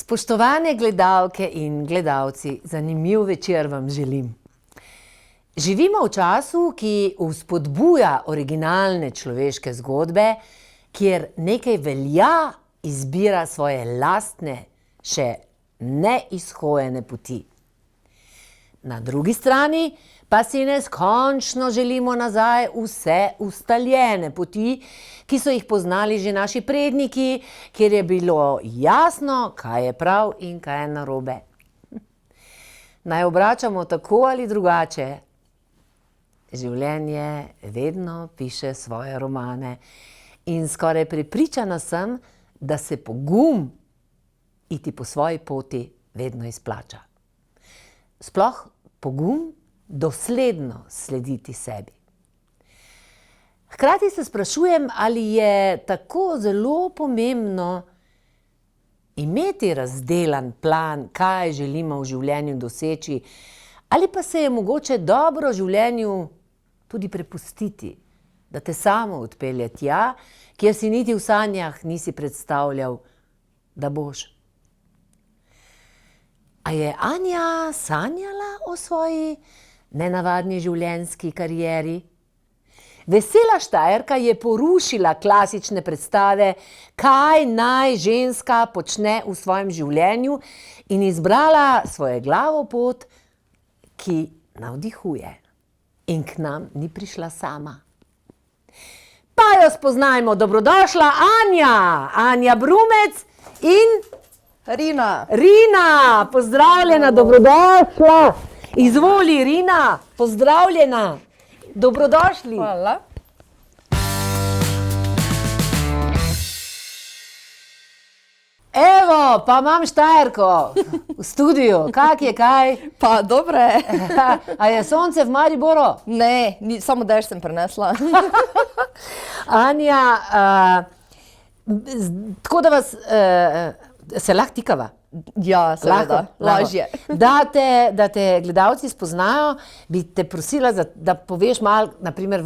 Spoštovane gledalke in gledalci, zanimiv večer vam želim. Živimo v času, ki vzpodbuja originalne človeške zgodbe, kjer nekaj velja izbira svoje lastne, še neizhojene poti. Na drugi strani pa si neskončno želimo nazaj vse ustaljene poti, ki so jih poznali že naši predniki, kjer je bilo jasno, kaj je prav in kaj je narobe. Naj obračamo tako ali drugače. Življenje vedno piše svoje romane in skoraj prepričana sem, da se pogum iti po svoji poti vedno izplača. Sploh pogum dosledno slediti sebi. Hkrati se sprašujem, ali je tako zelo pomembno imeti razdelan plan, kaj želimo v življenju doseči, ali pa se je mogoče dobro življenju tudi prepustiti, da te samo odpelje tja, kjer si niti v sanjah nisi predstavljal, da boš. A je Anja sanjala o svoji nenavadni življenjski karieri? Vesela Štajerka je porušila klasične predstave, kaj naj ženska počne v svojem življenju in izbrala svojo glavopot, ki navdihuje. In k nam ni prišla sama. Pa jo spoznajmo, dobrodošla Anja! Anja Brumec in Rina. Rina, pozdravljena, dobrodošla. Izvoli, Rina, pozdravljena. Dobrodošli. Hvala. Evo, pa imam Štajerko v studiu. Kak je kaj? Pa dobro je. A je sonce v Mariboru? Ne, samo dež sem prenesla. Anja, tako da vas, se lahko tikava? Ja, seveda, lažje. Da te gledalci spoznajo, bi te prosila, da poveš malo, naprimer,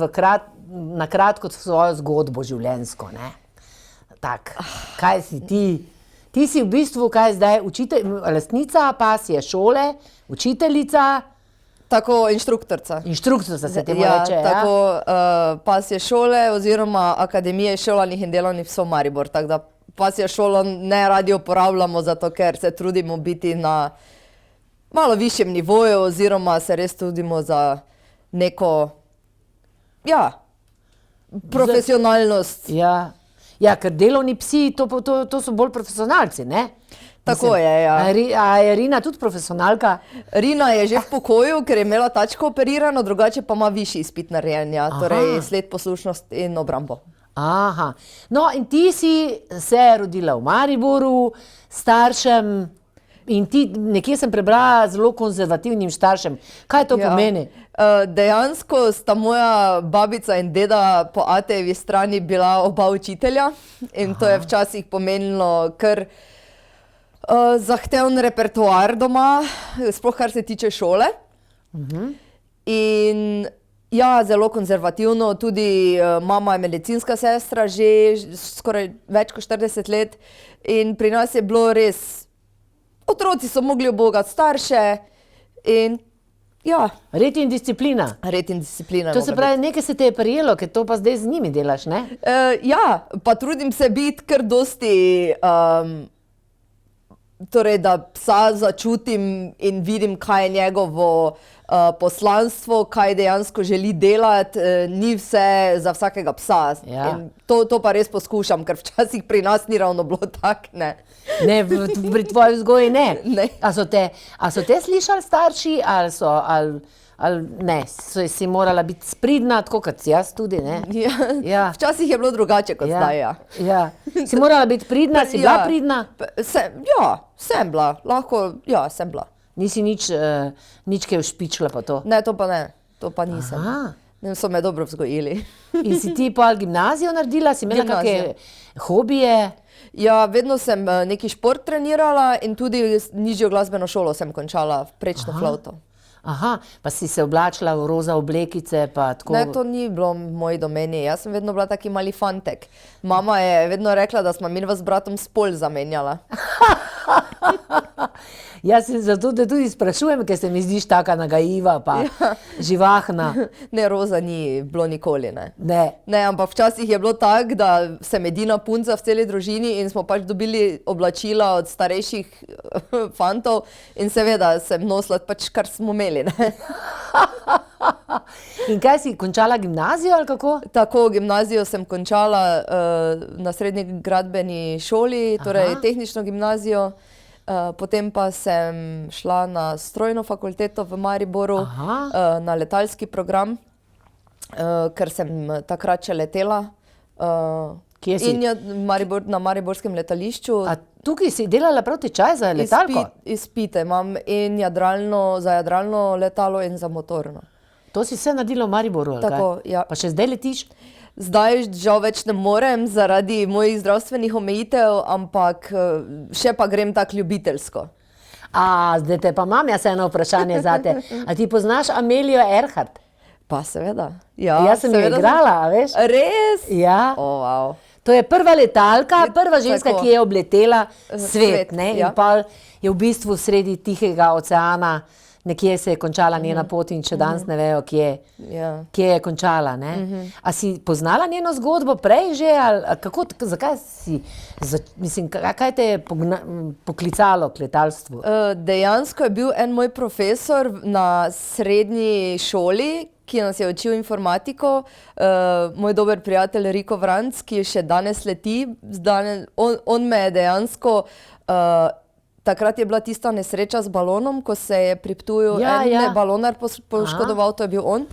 na kratko svojo zgodbo življenjsko, ne? Tak, kaj si ti? Ti si v bistvu, kaj zdaj, lastnica pasje šole, učiteljica? Tako, inštruktorica. Inštruktorica se temu reče, ja? Tako, pasje šole oziroma Akademije šolanih in delovnih psov Maribor, tako da pasje šolo ne radi uporabljamo, zato ker se trudimo biti na malo višjem nivoju oziroma se res trudimo za neko, ja, profesionalnost. Ja, ker delovni psi, to so bolj profesionalci, ne? Tako je, ja. A je Rina tudi profesionalka? Rina je že v pokoju, ker je imela tačko operirano, drugače pa ima višji izpit narejenja, torej sled, poslušnost in obrambo. Aha, no in ti si se rodila v Mariboru, staršem, in ti nekje sem prebrala zelo konzervativnim staršem. Kaj to pomeni? Dejansko sta moja babica in deda po atejevi strani bila oba učitelja in to je včasih pomenilo kar zahteven repertoar doma, sploh kar se tiče šole. In ja, zelo konzervativno, tudi mama je medicinska sestra že skoraj več kot 40 let in pri nas je bilo res, otroci so mogli ubogati starše in ja. Red in disciplina. Red in disciplina. To se pravi, nekaj se te je prijelo, ker to pa zdaj z njimi delaš, ne? Ja, pa trudim se biti kar dosti, torej da psa začutim in vidim, kaj je njegovo poslanstvo, kaj dejansko želi delati, ni vse za vsakega psa. In to pa res poskušam, ker včasih pri nas ni ravno bilo tak, ne. Ne, pri tvoji vzgoji ne. Ne. A so te slišali starši ali ne? Si morala biti spridna, tako kot si jaz tudi, ne? Ja. Včasih je bilo drugače kot zdaj, ja. Ja. Si morala biti pridna, si bila pridna? Ja, sem bila, lahko, ja, sem bila. Nisi nič kaj všpičila pa to? Ne, to pa ne, to pa nisem. Ne, so me dobro vzgojili. In si ti pol gimnazijo naredila, si imela kakšne hobije? Ja, vedno sem neki šport trenirala in tudi nižjo glasbeno šolo sem končala, prečno flavto. Aha, pa si se oblačila v roza oblekice pa tako? Ne, to ni bilo v moji domeni. Jaz sem vedno bila taki mali fantek. Mama je vedno rekla, da smo midva z bratom spol zamenjala. Jaz se zato te tudi sprašujem, ker se mi zdiš taka nagajiva, pa živahna. Ne, roza ni bilo nikoli, ne. Ne. Ne, ampak včasih je bilo tako, da sem edina punca v celi družini in smo pač dobili oblačila od starejših fantov in seveda sem nosila pač, kar smo imeli, ne. In kaj si, končala gimnazijo ali kako? Tako, gimnazijo sem končala na srednji gradbeni šoli, torej tehnično gimnazijo. Potem pa sem šla na strojno fakulteto v Mariboru, na letalski program, ker sem takrat še letela. Kje si? In na mariborskem letališču. A tukaj si delala prav tečaj za letalko? Izpite imam in za jadralno letalo in za motorno. To si vse naredila v Mariboru, ali kaj? Tako, ja. Pa še zdaj letiš? Zdaj žal več ne morem zaradi mojih zdravstvenih omejitev, ampak še pa grem tako ljubiteljsko. Zdaj te pa imam jaz eno vprašanje zate. A ti poznaš Amelijo Earhart? Pa seveda. Ja, Jaz sem jo igrala, a veš? Res? Ja. Wow. To je prva letalka, prva ženska, tako. ki je obletela svet, ne? ja. In pa je v bistvu sredi Tihega oceana, nekje se je končala njena pot in še danes ne vejo, kje je končala, ne? A si poznala njeno zgodbo prej že, ali kako, zakaj si, mislim, kaj te je poklicalo k letalstvu? Dejansko je bil en moj profesor na srednji šoli, ki nas je učil informatiko, moj dober prijatelj Riko Vranc, ki še danes leti, on me je dejansko, takrat je bila tista nesreča z balonom, ko se je pri Ptuju balonar poškodoval, to je bil on.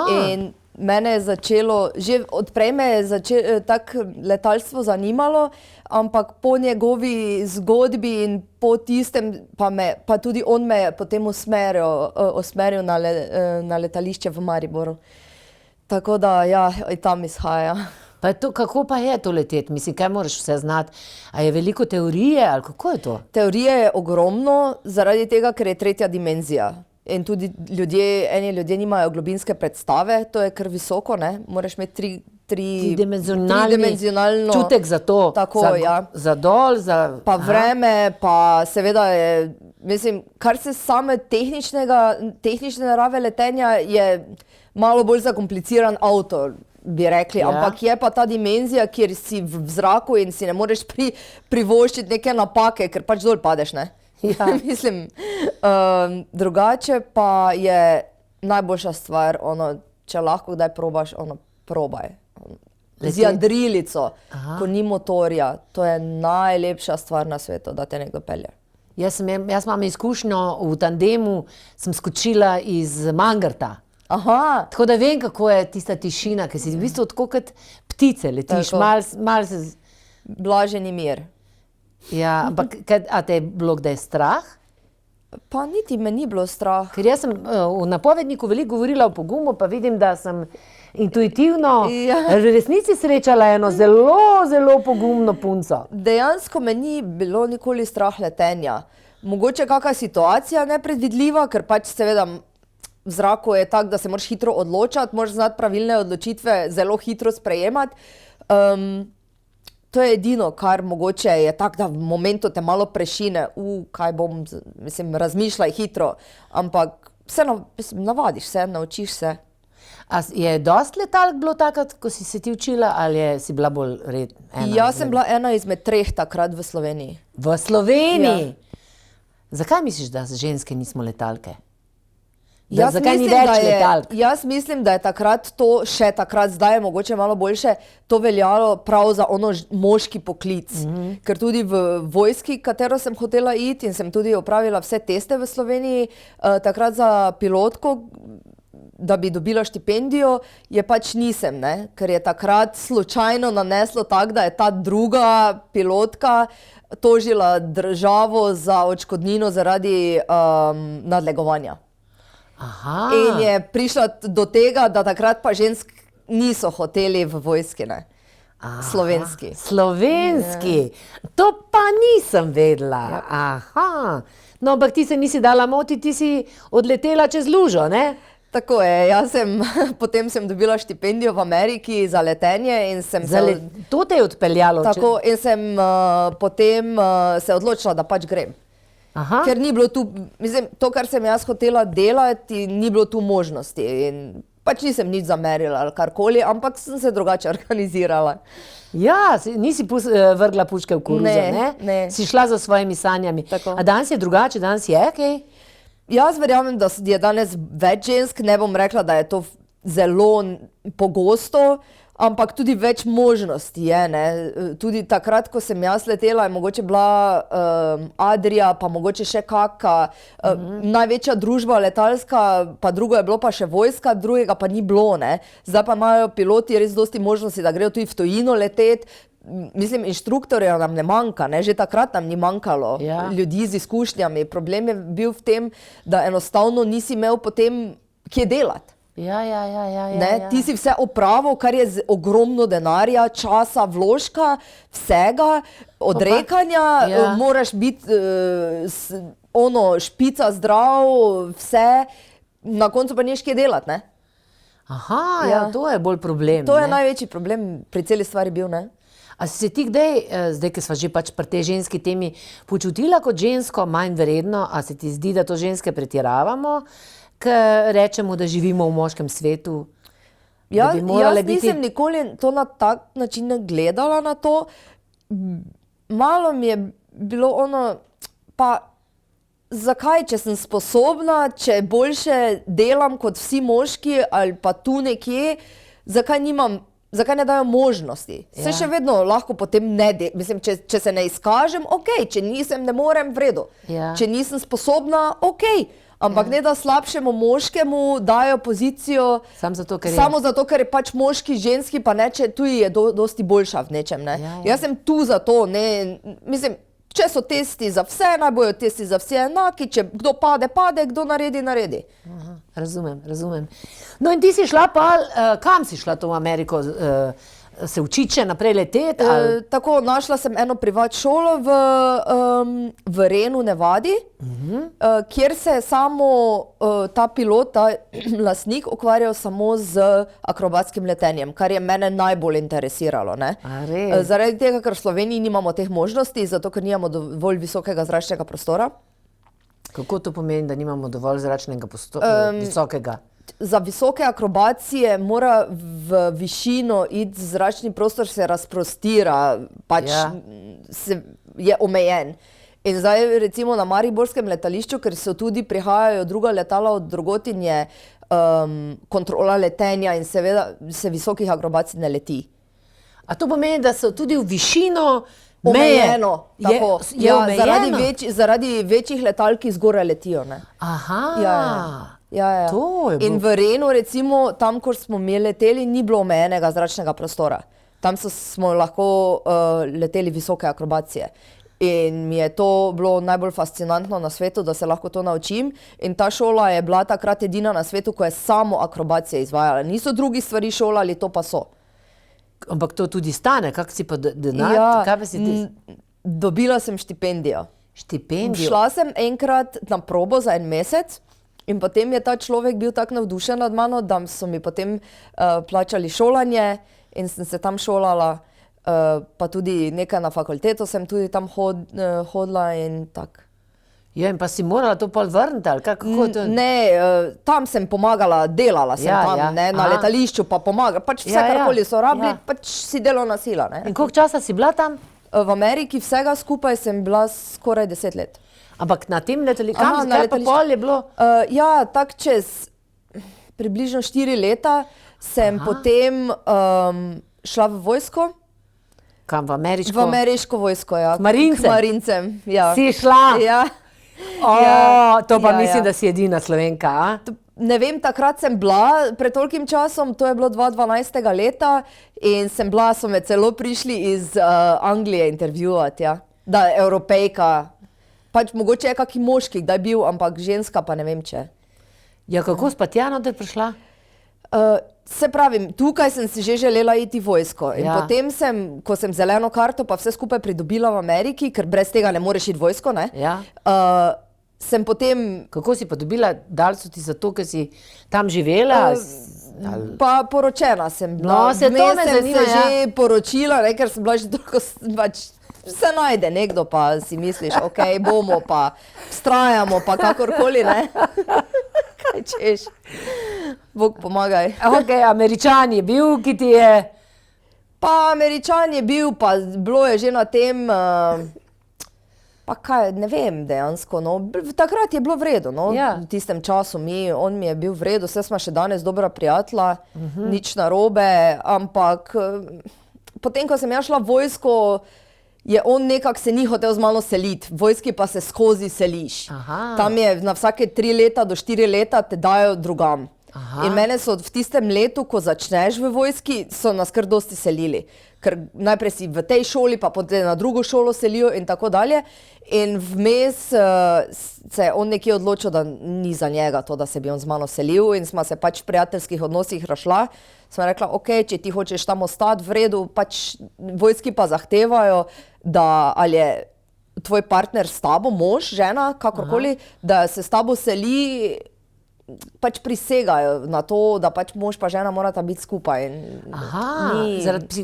In mene je začelo, že odprej me je tako letalstvo zanimalo, ampak po njegovi zgodbi in po tistem, pa tudi on me je potem usmeril na letališče v Mariboru. Tako da, ja, tam izhaja. Pa kako pa je to leteti? Mislim, kaj moraš vse znati? A je veliko teorije ali kako je to? Teorije je ogromno, zaradi tega, ker je tretja dimenzija. In tudi eni ljudje nimajo globinske predstave, to je kar visoko, ne? Moraš imeti tridimenzionalno čutek za to. Tako, za dol, za... Pa vreme, pa seveda je, mislim, kar se same tehnične narave letenja je malo bolj zakompliciran avto, bi rekli, ampak je pa ta dimenzija, kjer si v zraku in si ne moreš privoščiti neke napake, ker pač dol padeš, ne? Ja. Mislim, drugače pa je najboljša stvar, če lahko kdaj probaš, probaj. Z jadrilico, ko ni motorja, to je najlepša stvar na svetu, da te nekdo pelje. Jaz imam izkušnjo v tandemu, sem skočila iz Mangarta. Tako da vem, kako je tista tišina, ker si v bistvu tako kot ptice letiš, malo se... Blaženi mir. Ja, ampak a te je bilo kdaj strah? Pa niti me ni bilo strah. Ker jaz sem v napovedniku veliko govorila o pogumu, pa vidim, da sem intuitivno v resnici srečala eno zelo, zelo pogumno punco. Dejansko me ni bilo nikoli strah letenja. Mogoče kakšna situacija nepredvidljiva, ker pač seveda v zraku je tako, da se moraš hitro odločati, moraš znati pravilne odločitve zelo hitro sprejemati. To je edino, kar mogoče je tako, da v momentu te malo prešine, kaj bom, mislim, razmišljaj hitro, ampak navadiš se, naučiš se. A je dosti letalk bilo takrat, ko si se ti učila, ali si bila bolj ena? Jaz sem bila ena izmed 3 takrat v Sloveniji. V Sloveniji? Zakaj misliš, da ženske nismo letalke? Zakaj ni več letalk? Jaz mislim, da je takrat to, še takrat, zdaj je mogoče malo boljše, to veljalo prav za moški poklic. Ker tudi v vojski, katero sem hotela iti in sem tudi opravila vse teste v Sloveniji, takrat za pilotko, da bi dobila štipendijo, je pač nisem, ne? Ker je takrat slučajno naneslo tako, da je ta druga pilotka tožila državo za odškodnino zaradi nadlegovanja. In je prišla do tega, da takrat pa žensk niso hoteli v vojski, ne? Slovenski. Slovenski? To pa nisem vedela. No, ampak ti se nisi dala motiti, ti si odletela čez lužo, ne? Tako je, potem sem dobila štipendijo v Ameriki za letenje in sem To te je odpeljalo? Tako, in sem potem se odločila, da pač grem. Aha. Ker ni bilo tu, mislim, to, kar sem jaz hotela delati, ni bilo tu možnosti. In pač nisem nič zamerila ali karkoli, ampak sem se drugače organizirala. Ja, nisi vrgla puške v koruzo, Ne. Si šla za svojimi sanjami. Tako. A danes je drugače, danes je kaj? Jaz verjamem, da je danes več žensk, ne bom rekla, da je to zelo pogosto, ampak tudi več možnosti je. Ne? Tudi takrat, ko sem jaz letela, je mogoče bila Adria, pa mogoče še kakšna največja družba letalska, pa drugo je bilo pa še vojska, drugega pa ni bilo. Ne? Zdaj pa imajo piloti res dosti možnosti, da grejo tudi v tujino leteti. Mislim, inštruktorjev nam ne manjka, ne? Že takrat nam ni manjkalo ljudi z izkušnjami. Problem je bil v tem, da enostavno nisi imel potem kje delati. Ja. Ti si vse opravil, kar je ogromno denarja, časa, vložka, vsega, odrekanja, moraš biti špica zdrav, vse, na koncu pa neš kje delati, ne? Aha, to je bolj problem. To je največji problem pri celi stvari bil, ne? A si se ti kdaj, zdaj, ki sva že pač pri tej ženski temi, počutila kot žensko manj vredno, a se ti zdi, da to ženske pretiravamo, ker rečemo, da živimo v moškem svetu? Jaz nisem nikoli to na tak način gledala na to. Malo mi je bilo pa zakaj, če sem sposobna, če boljše delam kot vsi moški ali pa tu nekje, zakaj ne dajo možnosti? Se še vedno lahko potem mislim, če se ne izkažem, če nisem, ne morem, v redu. Če nisem sposobna, ampak ne da slabšemu moškemu dajo pozicijo samo zato, ker je pač moški, ženski, pa ne, če tu je dosti boljša v nečem. Ne? Jaz sem tu zato, mislim, če so testi za vse, naj bojo testi za vse enaki, če kdo pade, kdo naredi. Aha, razumem. No in ti si šla pa, kam si šla to v Ameriko? Se učiti še naprej leteti? Tako, našla sem eno privat šolo v Renu, Nevadi, kjer se samo ta pilot, ta lastnik ukvarjal samo z akrobatskim letenjem, kar je mene najbolj interesiralo. Ne? Zaradi tega, ker v Sloveniji nimamo teh možnosti, zato ker nimamo dovolj visokega zračnega prostora. Kako to pomeni, da nimamo dovolj zračnega visokega? Za visoke akrobacije mora v višino iti zračni prostor, se razprostira, pač je omejen. In zdaj recimo na mariborskem letališču, ker so tudi prihajajo druga letala od drugod in je kontrola letenja in seveda se visokih akrobacij ne leti. A to pomeni, da so tudi v višino omejeno? Tako. Je omejeno? Zaradi večjih letal, ki zgoraj letijo. Ne? Aha. Ja. In v Renu, recimo, tam, ko smo mi leteli, ni bilo omejenega zračnega prostora. Tam smo lahko leteli visoke akrobacije. In mi je to bilo najbolj fascinantno na svetu, da se lahko to naučim. In ta šola je bila takrat edina na svetu, ko je samo akrobacije izvajala. Niso drugi stvari šolali, to pa so. Ampak to tudi stane, kak si pa denar? Dobila sem štipendijo. Šla sem enkrat na probo za 1 mesec. In potem je ta človek bil tako navdušen nad mano, da so mi potem plačali šolanje in sem se tam šolala, pa tudi nekaj na fakulteto sem tudi tam hodila in tako. Ja, in pa si morala to pol vrniti, ali kako to? Ne, tam sem pomagala, delala sem tam, na letališču pa pomagala, pač vse karkoli so rabili, pač si delovna sila. In koliko časa si bila tam? V Ameriki vsega skupaj sem bila skoraj 10 let. Ampak na tem letališču, kaj pa pol je bilo? Ja, tako čez približno 4 leta sem potem šla v vojsko. Kam, v ameriško? V ameriško vojsko, ja. K marincem? K marincem, ja. Si šla? Ja. To pa mislim, da si edina Slovenka, a? Ne vem, takrat sem bila pred tolikim časom, to je bilo 2012. leta in so me celo prišli iz Anglije intervjuvati, ja. Da, Evropejka. Pač mogoče je kaki moški, kdaj bil, ampak ženska pa ne vem, če. Ja, kako si pa tja noter prišla? Se pravim, tukaj sem si že želela iti v vojsko. In potem ko sem zeleno karto pa vse skupaj pridobila v Ameriki, ker brez tega ne moreš iti v vojsko, ne? Sem potem... Kako si pa dobila, dali so ti zato, ker si tam živela? Pa poročena sem bila. No, se to me zanima, sem se že poročila, ker sem bila že toliko pač se najde nekdo, pa si misliš, ok, bomo pa, vztrajamo pa kakorkoli, ne. Kaj češ? Bog pomagaj. Ok, Američan je bil, ki ti je... Pa Američan je bil, pa bilo je že na tem, pa kaj, ne vem dejansko, no. Takrat je bilo v redu, no. Ja. V tistem času on mi je bil v redu, saj smo še danes dobra prijatelja, nič narobe, ampak potem, ko sem ja šla v vojsko, je on nekako se ni hotel z mano seliti, v vojski pa se skozi seliš. Aha. Tam je na vsake 3 leta do 4 leta te dajo drugam. Aha. In mene so v tistem letu, ko začneš v vojski, so nas kar dosti selili. Ker najprej si v tej šoli, pa potem na drugo šolo selijo in tako dalje. In vmes se je on nekje odločil, da ni za njega to, da se bi on z mano selil in smo se pač v prijateljskih odnosih rašla. Sva rekla, ok, če ti hočeš tam ostati, v redu, pač vojski pa zahtevajo, da ali je tvoj partner s tabo, mož, žena, kakorkoli, da se s tabo seli, pač prisegajo na to, da pač mož pa žena morata biti skupaj. Aha,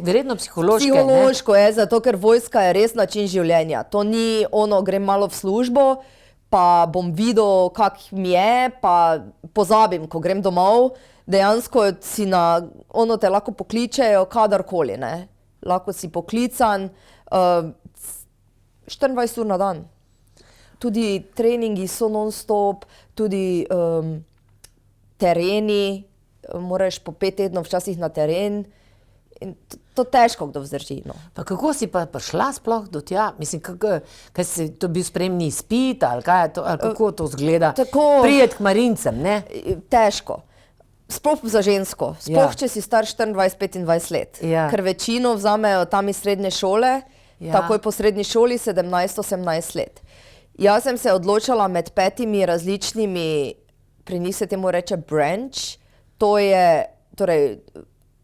verjetno psihološke, Psihološko je, zato ker vojska je res način življenja. To ni ono, grem malo v službo, pa bom videl, kak mi je, pa pozabim, ko grem domov. Dejansko si ono te lahko pokličejo kadarkoli, ne. Lahko si poklican 24 ur na dan. Tudi treningi so non-stop, tudi tereni, moraš po 5 tednov včasih na teren. In to težko kdo vzdrži, no. Pa kako si pa prišla sploh do tja? Mislim, kaj si to bil spremni izpit, ali kaj je to, ali kako to izgleda? Tako- Prijet k marincem, ne? Težko. Sploh za žensko. Sploh, če si star 24-25 let. Ja. Ker večino vzamejo tam iz srednje šole, takoj po srednji šoli 17-18 let. Jaz sem se odločala med 5 različnimi, pri njih se temu reče branch, to je, torej,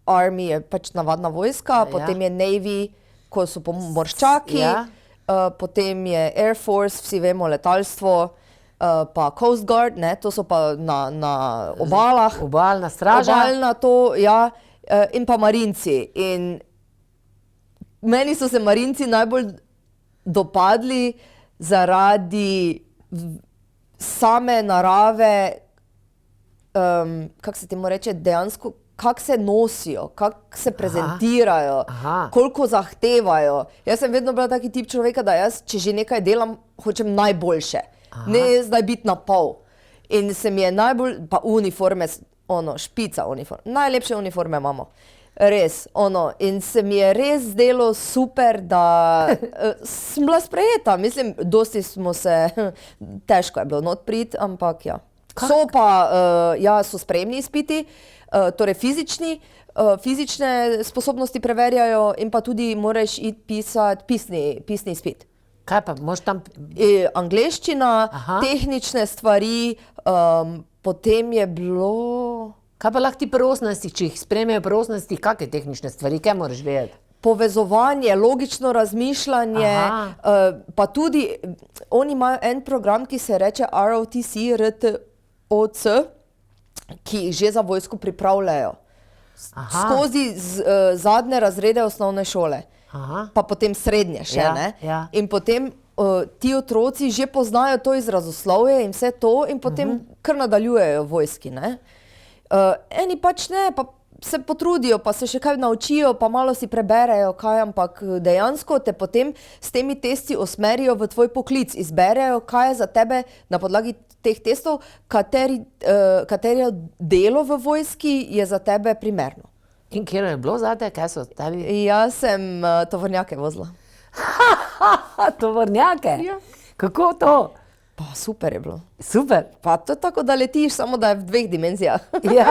army je pač navadna vojska, potem je navy, ko so pomorščaki, potem je air force, vsi vemo, letalstvo, pa coast guard, ne, to so pa na obalah. Obalna straža. Obalna to, ja, in pa marinci. In meni so se marinci najbolj dopadli zaradi same narave, kako se temu reče, dejansko, kako se nosijo, kako se prezentirajo, koliko zahtevajo. Jaz sem vedno bila taki tip človeka, da jaz, če že nekaj delam, hočem najboljše. Ne zdaj biti na pol. In se mi je najbolj, pa uniforme, ono, špica uniforme, najlepše uniforme imamo. Res, ono, in se mi je res zdelo super, da sem bila sprejeta. Mislim, dosti smo se, težko je bilo not priti, ampak ja. So pa, ja, so sprejemni izpiti, torej fizične sposobnosti preverjajo in pa tudi moraš iti pisati pisni izpit. Kaj pa, moraš tam... Angleščina, tehnične stvari, potem je bilo... Kaj pa lahko ti pri 18, če jih sprejmejo pri 18, kakšne tehnične stvari, kaj moraš vedeti? Povezovanje, logično razmišljanje, pa tudi, oni imajo en program, ki se reče ROTC, ki jih že za vojsko pripravljajo. Skozi zadnje razrede osnovne šole. Pa potem srednje še, ne? In potem ti otroci že poznajo to izrazoslovje in vse to in potem kar nadaljujejo v vojski, ne? Eni pač ne, pa se potrudijo, pa se še kaj naučijo, pa malo si preberejo kaj, ampak dejansko te potem s temi testi usmerijo v tvoj poklic, izberejo, kaj je za tebe na podlagi teh testov, katero delo v vojski je za tebe primerno. In kjer je bilo zate, kaj so tebi? Jaz sem tovornjake vozila. Tovornjake? Ja. Kako to? Pa super je bilo. Super. Pa to je tako, da letiš, samo da je v 2 dimenzijah. Ja.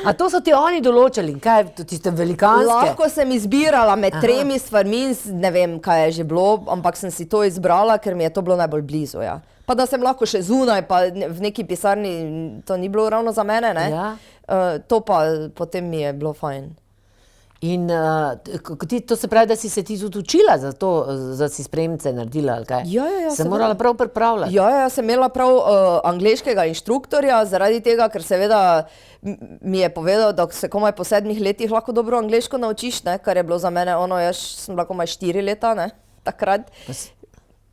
A to so ti oni določili, kaj, tiste velikanske? Lahko sem izbirala med 3 stvarmi, ne vem, kaj je že bilo, ampak sem si to izbrala, ker mi je to bilo najbolj blizu, ja. Pa da sem lahko še zunaj, pa v neki pisarni, to ni bilo ravno za mene, ne? Ja. To pa potem mi je bilo fajn. In to se pravi, da si se ti tudi učila za to, da si spremnice naredila, ali kaj? Ja, Se seveda. morala prav pripravljati. Ja, sem imela prav angleškega inštruktorja, zaradi tega, ker seveda mi je povedal, da se komaj po 7 letih lahko dobro angleško naučiš, ne, kar je bilo za mene jaz sem bila komaj 4 leta, ne, takrat.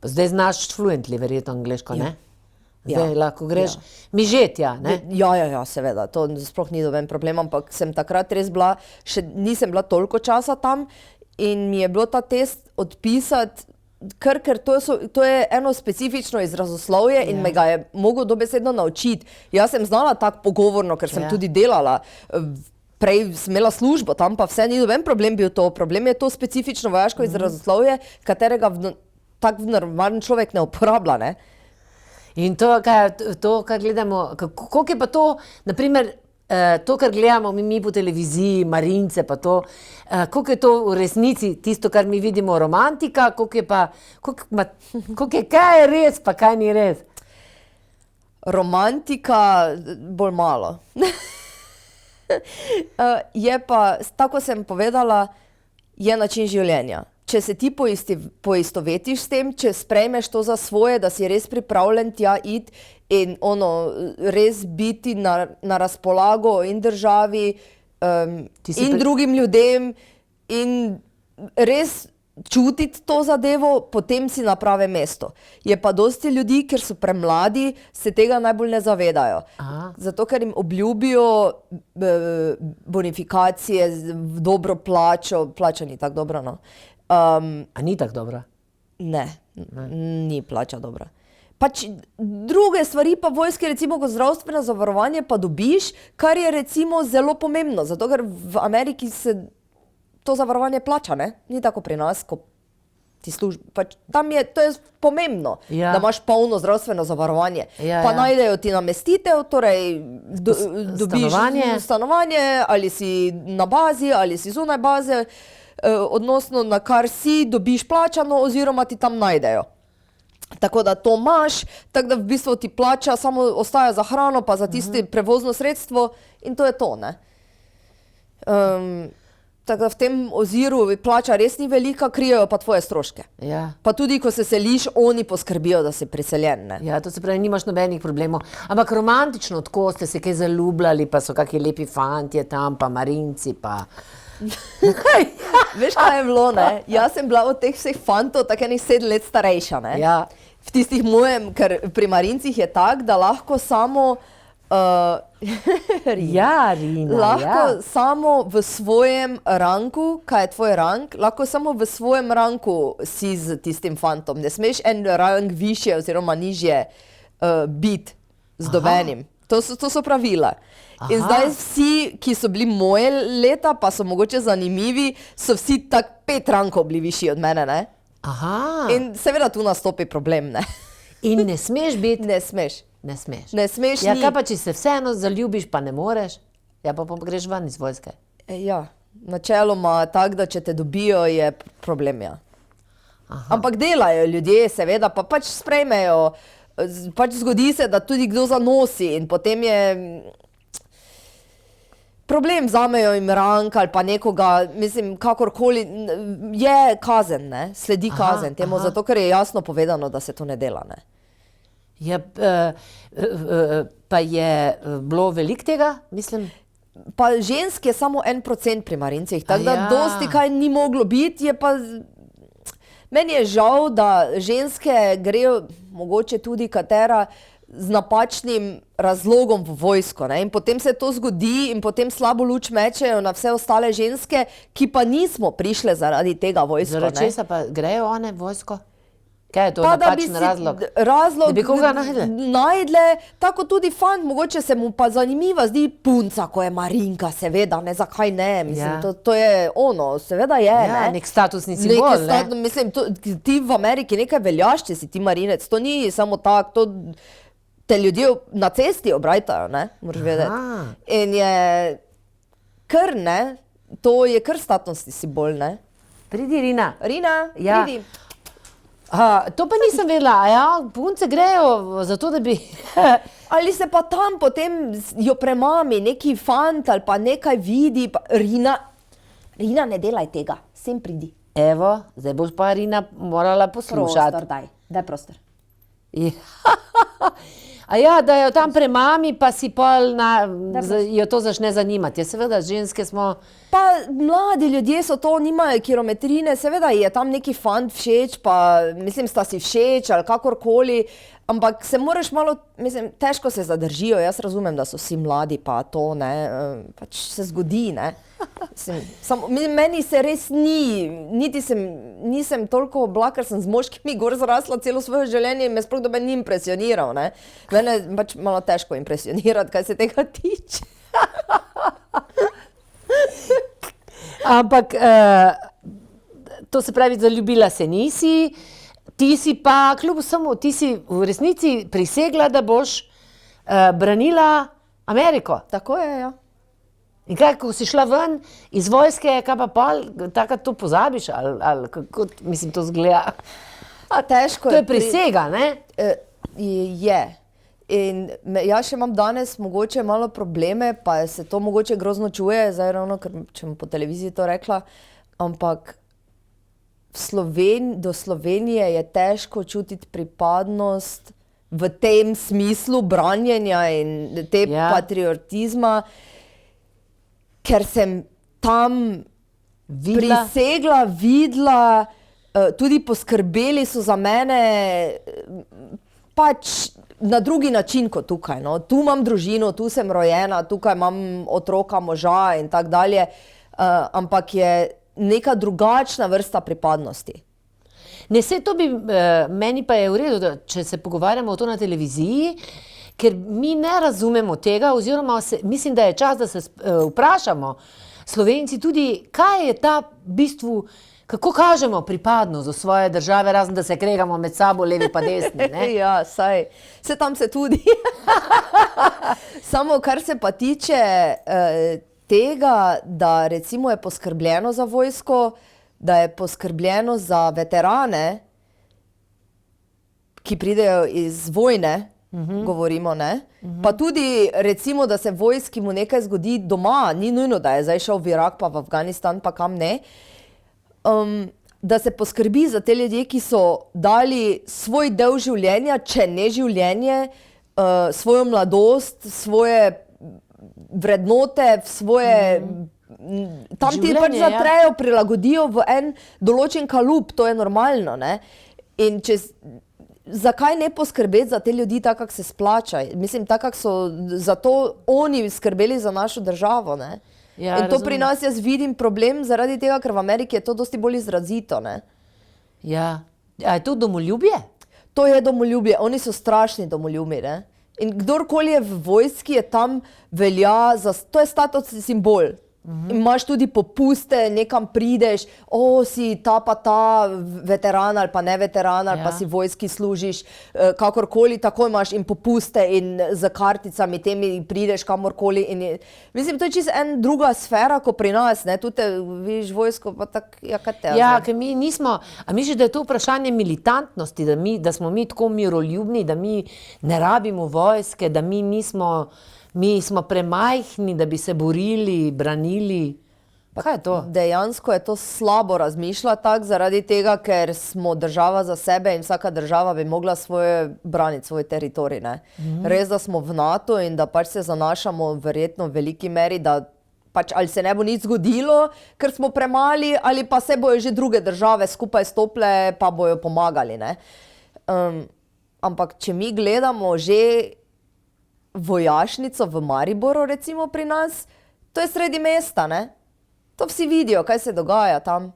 Zdaj znaš fluently verjetno angleško, ne? Zdaj Ja. lahko greš mižet, ja, ne? Ja, seveda, to sploh ni noben problem, ampak sem takrat res bila, nisem bila toliko časa tam in mi je bilo ta test odpisati, ker to je eno specifično izrazoslovje in me ga je mogel dobesedno naučiti. Jaz sem znala tako pogovorno, ker sem tudi delala, prej sem imela službo tam, pa vse ni noben problem bil to. Problem je to specifično vojaško izrazoslovje, katerega tak normalen človek ne uporablja, ne? In to, kar gledamo, koliko je pa to, naprimer, to, kar gledamo mi po televiziji, Marince pa to, koliko je to v resnici tisto, kar mi vidimo romantika, kaj je res, pa kaj ni res? Romantika bolj malo. Je pa, tako sem povedala, je način življenja. Če se ti poistovetiš s tem, če sprejmeš to za svoje, da si res pripravljen tja iti in res biti na razpolago in državi in drugim ljudem in res čutiti to zadevo, potem si na pravem mestu. Je pa dosti ljudi, ker so premladi, se tega najbolj ne zavedajo. Zato, ker jim obljubijo bonifikacije, dobro plačo, plača ni tako dobra, no. A ni tako dobra? Ne, ni plača dobra. Pač druge stvari pa vojske, recimo kot zdravstveno zavarovanje pa dobiš, kar je recimo zelo pomembno, zato ker v Ameriki se to zavarovanje plača, ne? Ni tako pri nas, ko ti služi. Pač tam je, to je pomembno, da imaš polno zdravstveno zavarovanje. Pa najdejo ti namestitev, torej dobiš stanovanje, ali si na bazi, ali si zunaj baze, odnosno na kar si dobiš plačano oziroma ti tam najdejo. Tako da to imaš, tako da v bistvu ti plača, samo ostaja za hrano pa za tisto prevozno sredstvo in to je to, ne. Tako da v tem oziru plača res ni velika, krijejo pa tvoje stroške. Pa tudi, ko se seliš, oni poskrbijo, da si priseljen, ne. Ja, to se pravi, nimaš nobenih problemov. Ampak romantično, tako ste se kaj zaljubljali, pa so kakšni lepi fantje tam, pa Marinci, pa... Veš, kaj je bilo, ne? Jaz sem bila od teh vseh fantov tako enih 7 let starejša, ne? V tistih mojem, ker pri Marincih je tak, da lahko samo lahko samo v svojem ranku, kaj je tvoj rank, lahko samo v svojem ranku si z tistim fantom. Ne smeš en rang višje oziroma nižje biti z dobenim. To so pravila. In zdaj vsi, ki so bili moje leta, pa so mogoče zanimivi, so vsi tak 5 rankov bili višji od mene, ne? In seveda tu nastopi problem, ne? In ne smeš biti? Ne smeš. Ne smeš. Ne smeš ja, kaj pa, če se vseeno zaljubiš, pa ne moreš? Ja, pa greš ven iz vojske. Ja, načeloma tako, da če te dobijo, je problem, ja. Ampak delajo ljudje, seveda, pa pač sprejmejo, pač zgodi se, da tudi kdo zanosi in potem je problem, vzamejo jim rank ali pa nekoga, mislim, kakorkoli, je kazen, ne, sledi kazen temu, zato ker je jasno povedano, da se to ne dela, ne. Ja, pa je bilo veliko tega, mislim? Pa žensk je samo 1% pri Marincih, tako da dosti kaj ni moglo biti, je pa... Meni je žal, da ženske grejo, mogoče tudi katera, z napačnim razlogom v vojsko, ne, in potem se to zgodi in potem slabo luč mečejo na vse ostale ženske, ki pa nismo prišle zaradi tega vojsko, ne. Zaradi česa pa grejo one v vojsko? Kaj je to napačen razlog? Razlog, da bi koga najdle? Najdle, tako tudi fant, mogoče se mu pa zanimiva zdi punca, ko je Marinka, seveda, ne, zakaj ne, mislim, to je ono, seveda je, ne. Nek statusni simbol, ne. Mislim, ti v Ameriki nekaj veljaš, če si ti Marinec, to ni samo tak, to te ljudje na cesti obrajtajo, ne, moraš vedeti. In je kar, ne, to je kar statusni simbol, ne. Pridi, Rina. Rina, pridi. To pa nisem vedela, ja, punce grejo zato, da bi... Ali se pa tam potem jo premami neki fant ali pa nekaj vidi, pa Rina... Rina, ne delaj tega, sem pridi. Evo, zdaj boš pa Rina morala poslušati. daj prostor. A ja, da jo tam premami, pa si pol jo to začne zanimati. Ja, seveda, ženske smo... Pa mladi ljudje so to, nimajo kilometrine, seveda je tam neki fant všeč, pa mislim, sta si všeč ali kakorkoli, ampak se moraš malo, mislim, težko se zadržijo, jaz razumem, da so vsi mladi, pa to, ne, pač se zgodi, ne. Meni se res nisem toliko bila, ker sem z moškimi gor zrasla celo svoje življenje in me sploh doben ni impresioniral, ne. Mene je pač malo težko impresionirati, kaj se tega tiče. Ampak, to se pravi, zaljubila se nisi, ti si pa, kljub vsemu, ti si v resnici prisegla, da boš branila Ameriko. Tako je, ja. In kaj, ko si šla ven iz vojske, kaj pa pol, takrat to pozabiš, ali kako, mislim, to zgleda? Težko je. To je prisega, ne? Je. In jaz še imam danes mogoče malo probleme, pa se to mogoče grozno čuje, zdaj ravno, ker če bom po televiziji to rekla, ampak do Slovenije je težko čutiti pripadnost v tem smislu branjenja in te patriotizma, ker sem tam prisegla, videla, tudi poskrbeli so za mene, pač na drugi način kot tukaj, no. Tu imam družino, tu sem rojena, tukaj imam otroka, moža in tako dalje, ampak je neka drugačna vrsta pripadnosti. Ne, saj to bi, meni pa je v redu, če se pogovarjamo o to na televiziji, ker mi ne razumemo tega, oziroma mislim, da je čas, da se vprašamo Slovenci tudi, kaj je ta v bistvu, kako kažemo pripadnost do svoje države, razen da se kregamo med sabo, levi pa desni, ne? Ja, saj tam se tudi. Samo kar se pa tiče tega, da recimo je poskrbljeno za vojsko, da je poskrbljeno za veterane, ki pridejo iz vojne, govorimo, ne? Pa tudi recimo, da se vojski mu nekaj zgodi doma, ni nujno, da je zdaj šel v Irak pa v Afganistan pa kam ne, da se poskrbi za te ljudje, ki so dali svoj del življenja, če ne življenje, svojo mladost, svoje vrednote, svoje... Tam ti pač zatrejo, prilagodijo v en določen kalup, to je normalno, ne? In zakaj ne poskrbeti za te ljudi tako, kako se splača? Mislim, tako, kako so zato oni skrbeli za našo državo, ne? Ja, in to pri nas jaz vidim problem zaradi tega, ker v Ameriki je to dosti bolj izrazito, ne? Ja. A je to domoljubje? To je domoljubje, oni so strašni domoljubi, ne? In kdorkoli je v vojski, je tam velja za, to je status simbol. Imaš tudi popuste, nekam prideš, si ta pa ta veteran ali pa ne veteran, ali pa si vojski služiš, kakorkoli, tako imaš in popuste in z karticami temi prideš kamorkoli. Mislim, to je čisto ena druga sfera, kot pri nas, ne, tudi vidiš vojsko, pa tako, kaj te. Ja, ker mi nismo, a misliš, da je to vprašanje militantnosti, da smo mi tako miroljubni, da mi ne rabimo vojske, da mi smo premajhni, da bi se borili, branili. Kaj je to? Dejansko je to slabo razmišljati tako, zaradi tega, ker smo država za sebe in vsaka država bi mogla braniti svoj teritorij, ne. Res, da smo v NATO in da pač se zanašamo verjetno v veliki meri, da pač ali se ne bo nič zgodilo, ker smo premali, ali pa se bojo že druge države skupaj stople, pa bojo pomagali, ne. Ampak če mi gledamo že vojašnico v Mariboru, recimo pri nas, to je sredi mesta, ne? To vsi vidijo, kaj se dogaja tam.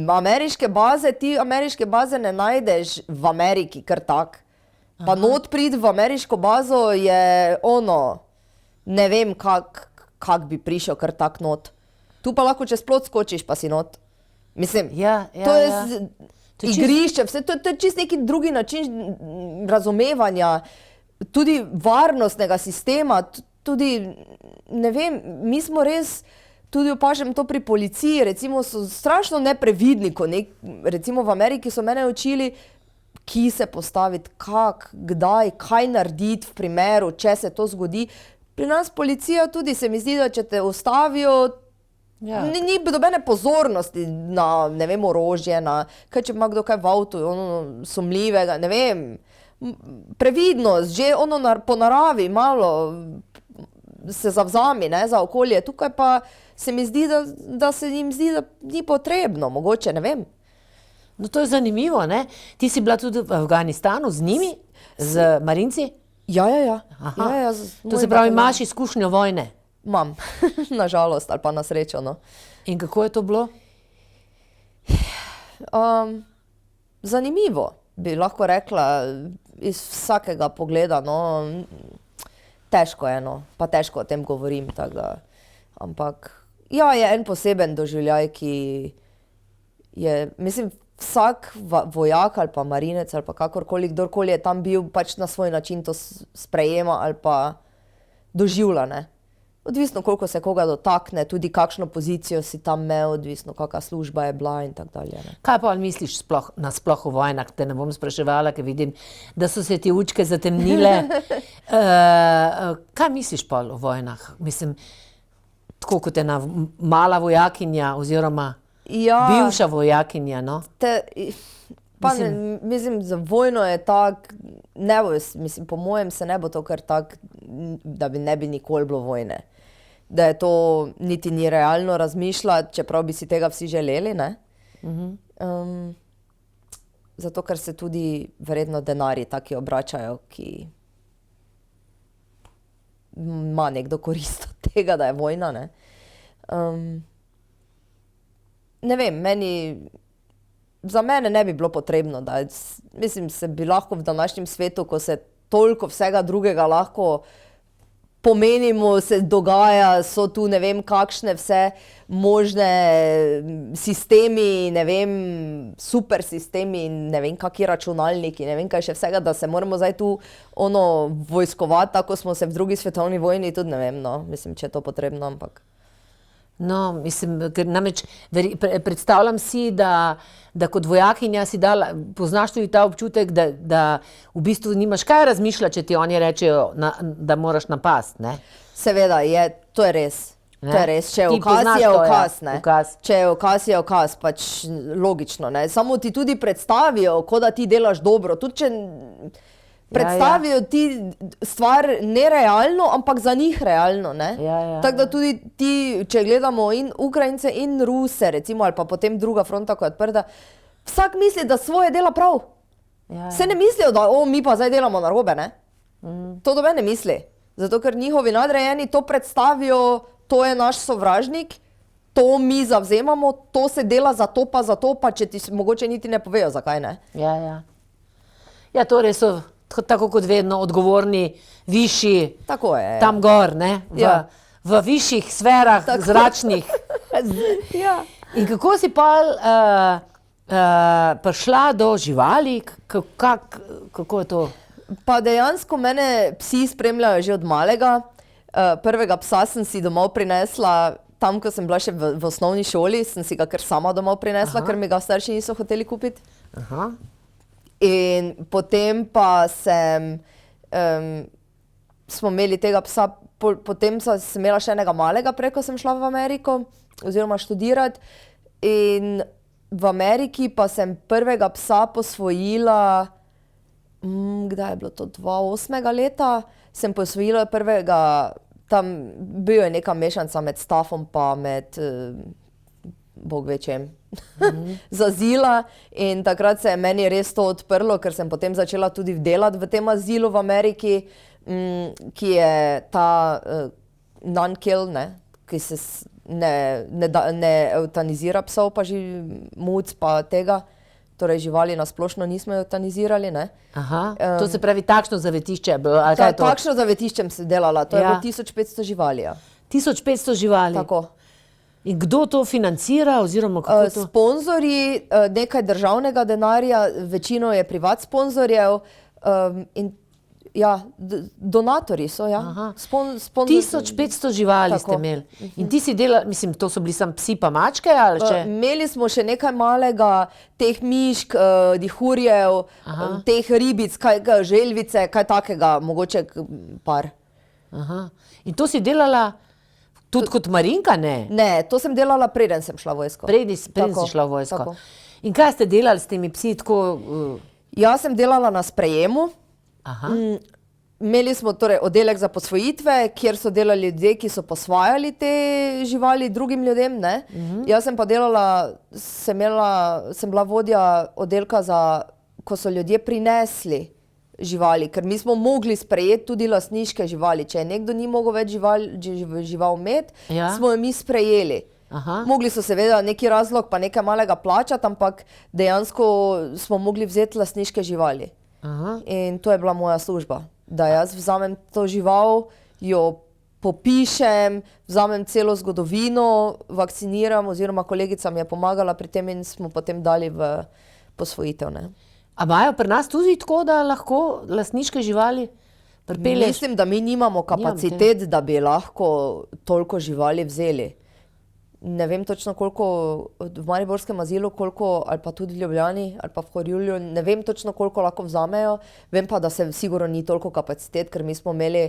Ameriške baze ne najdeš v Ameriki, kar tak. Pa not priti v ameriško bazo je ne vem, kak bi prišel kar tak not. Tu pa lahko čez plot skočiš, pa si not. Mislim, to je igrišče, to je čisto neki drugi način razumevanja, tudi varnostnega sistema, tudi, ne vem, mi smo res, tudi opažam to pri policiji, recimo so strašno neprevidni, recimo v Ameriki so mene učili, kje se postaviti, kdaj, kaj narediti v primeru, če se to zgodi. Pri nas policija tudi se mi zdi, da če te ustavijo, Ja. Ni dobene pozornosti na, ne vem, orožje, na kaj, če ima kdo kaj v avtu, ono sumljivega, ne vem. Previdnost, že ono po naravi malo se zavzami, ne, za okolje. Tukaj pa se mi zdi, da se jim zdi, da ni potrebno, mogoče, ne vem. No, to je zanimivo, ne? Ti si bila tudi v Afganistanu z njimi, z Marinci? Ja. Aha. Ja, To se pravi, imaš izkušnjo vojne. Imam, nažalost, ali pa na srečo, no. In kako je to bilo? Zanimivo, bi lahko rekla, iz vsakega pogleda, no. Težko je, no, pa težko o tem govorim, tako da, ampak, ja, je en poseben doživljaj, ki je, mislim, vsak vojak ali pa marinec ali pa kakorkoli, kdorkoli je tam bil, pač na svoj način to sprejema ali pa doživlja, ne. Odvisno, koliko se koga dotakne, tudi kakšno pozicijo si tam imel, odvisno, kakšna služba je bila in tako dalje, ne. Kaj pa misliš nasploh o vojnah? Te ne bom spraševala, ker vidim, da so se ti učke zatemnile. Kaj misliš pa o vojnah? Mislim, tako kot ena mala vojakinja oziroma bivša vojakinja, no? Mislim, za vojno je tak, ne bo, mislim, po mojem se ne bo to kar tak, da bi ne bi nikoli bilo vojne. Da je to niti ni realno razmišljati, čeprav bi si tega vsi želeli, ne. Zato, ker se tudi verjetno denarji taki obračajo, ki ima nekdo korist od tega, da je vojna, ne. Ne vem, za mene ne bi bilo potrebno, da mislim, se bi lahko v današnjem svetu, ko se toliko vsega drugega lahko pomenimo, se dogaja, so tu ne vem kakšne vse možne sistemi, ne vem, super sistemi, ne vem kaki računalniki, ne vem kaj še vsega, da se moramo zdaj tu vojskovati, tako smo se v drugi svetovni vojni, tudi ne vem, no, mislim, če je to potrebno, ampak. No, mislim, ker namreč predstavljam si, da kot vojakinja si dala, poznaš tudi ta občutek, da v bistvu nimaš kaj razmišljati, če ti oni rečejo, da moraš napasti, ne? Seveda, to je res. Ne? To je res, če je Ti ukaz, poznaš je to, ja, ukaz, ne. ukaz. Če je ukaz, je ukaz, pač logično, ne. Samo ti tudi predstavijo, kot da ti delaš dobro, tudi če predstavijo ti stvar nerealno, ampak za njih realno, ne. Tako da tudi ti, če gledamo in Ukrajince in Ruse, recimo, ali pa potem druga fronta, ko je odprta, vsak misli, da svoje dela prav. Se ne mislijo, da mi pa zdaj delamo narobe, ne. To noben ne misli. Zato, ker njihovi nadrejeni to predstavijo, to je naš sovražnik, to mi zavzemamo, to se dela za to, pa če ti mogoče niti ne povejo, zakaj ne. Ja, torej so tako kot vedno odgovorni, višji, tako je, tam gor, ne, v višjih sferah, tako. Zračnih. In kako si pa prišla do živali, kako je to? Pa dejansko mene psi spremljajo že od malega. Prvega psa sem si domov prinesla, tam, ko sem bila še v osnovni šoli, sem si ga kar sama domov prinesla, ker mi ga starši niso hoteli kupiti. In potem pa smo imeli tega psa, potem sem imela še enega malega, preko sem šla v Ameriko, oziroma študirati. In v Ameriki pa sem prvega psa posvojila, kdaj je bilo to, 2008 leta, sem posvojila prvega, tam bil je neka mešanca med staffom pa med, bog ve čem, z azila. In takrat se je meni res to odprlo, ker sem potem začela tudi delati v tem azilu v Ameriki, ki je ta non-kill, ne, ki se ne eutanizira psov, pa muc pa tega. Torej živali na splošno nismo eutanizirali, ne. To se pravi takšno zavetišče, ali kaj je to? Takšno zavetiščem sem delala, to je bilo 1500 živali, 1500 živali? Tako. In kdo to financira, oziroma kako to? Sponzorji, nekaj državnega denarja, večino je privat sponzorjev, in donatorji so, 1500 živali ste imeli. In ti si delala, mislim, to so bili samo psi pa mačke, ali še? Imeli smo še nekaj malega, teh mišk, dihurjev, teh ribic, želvice, kaj takega, mogoče par. In to si delala Tudi kot Marinka, ne? Ne, to sem delala, preden sem šla v vojsko. Preden si šla v vojsko. Tako. In kaj ste delali s temi psi tako? Jaz sem delala na sprejemu. Aha. Imeli smo torej oddelek za posvojitve, kjer so delali ljudje, ki so posvajali te živali drugim ljudem, ne. Jaz sem pa delala, sem bila vodja oddelka za, ko so ljudje prinesli živali, ker mi smo mogli sprejeti tudi lastniške živali. Če je nekdo ni mogel več žival imeti, smo jo mi sprejeli. Aha. Mogli so seveda neki razlog pa nekaj malega plačati, ampak dejansko smo mogli vzeti lastniške živali. Aha. In to je bila moja služba. Da jaz vzamem to žival, jo popišem, vzamem celo zgodovino, vakciniram, oziroma kolegica mi je pomagala pri tem in smo potem dali v posvojitev, ne. A imajo pri nas tudi tako, da lahko lastniške živali pripelješ? Mislim, da mi nimamo kapacitet, da bi lahko toliko živali vzeli. Ne vem točno koliko v mariborskem azilu, koliko, ali pa tudi v Ljubljani, ali pa v Horjulju, ne vem točno koliko lahko vzamejo, vem pa, da se sigurno ni toliko kapacitet, ker mi smo imeli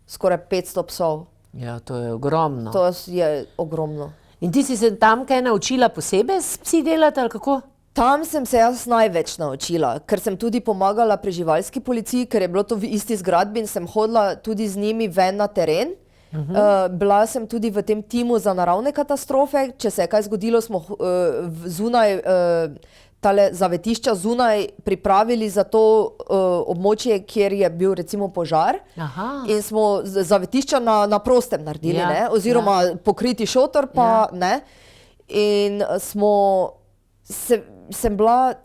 skoraj 500 psov. Ja, to je ogromno. To je ogromno. In ti si se tam kaj naučila posebej s psi delati, ali kako? Tam sem se jaz največ naučila, ker sem tudi pomagala pri živalski policiji, ker je bilo to v isti zgradbi in sem hodila tudi z njimi ven na teren. Bila sem tudi v tem timu za naravne katastrofe, če se je kaj zgodilo, smo zunaj, tale zavetišča zunaj pripravili za to območje, kjer je bil recimo požar. Aha. In smo zavetišča na prostem naredili, ne, oziroma pokriti šotor pa, ne. In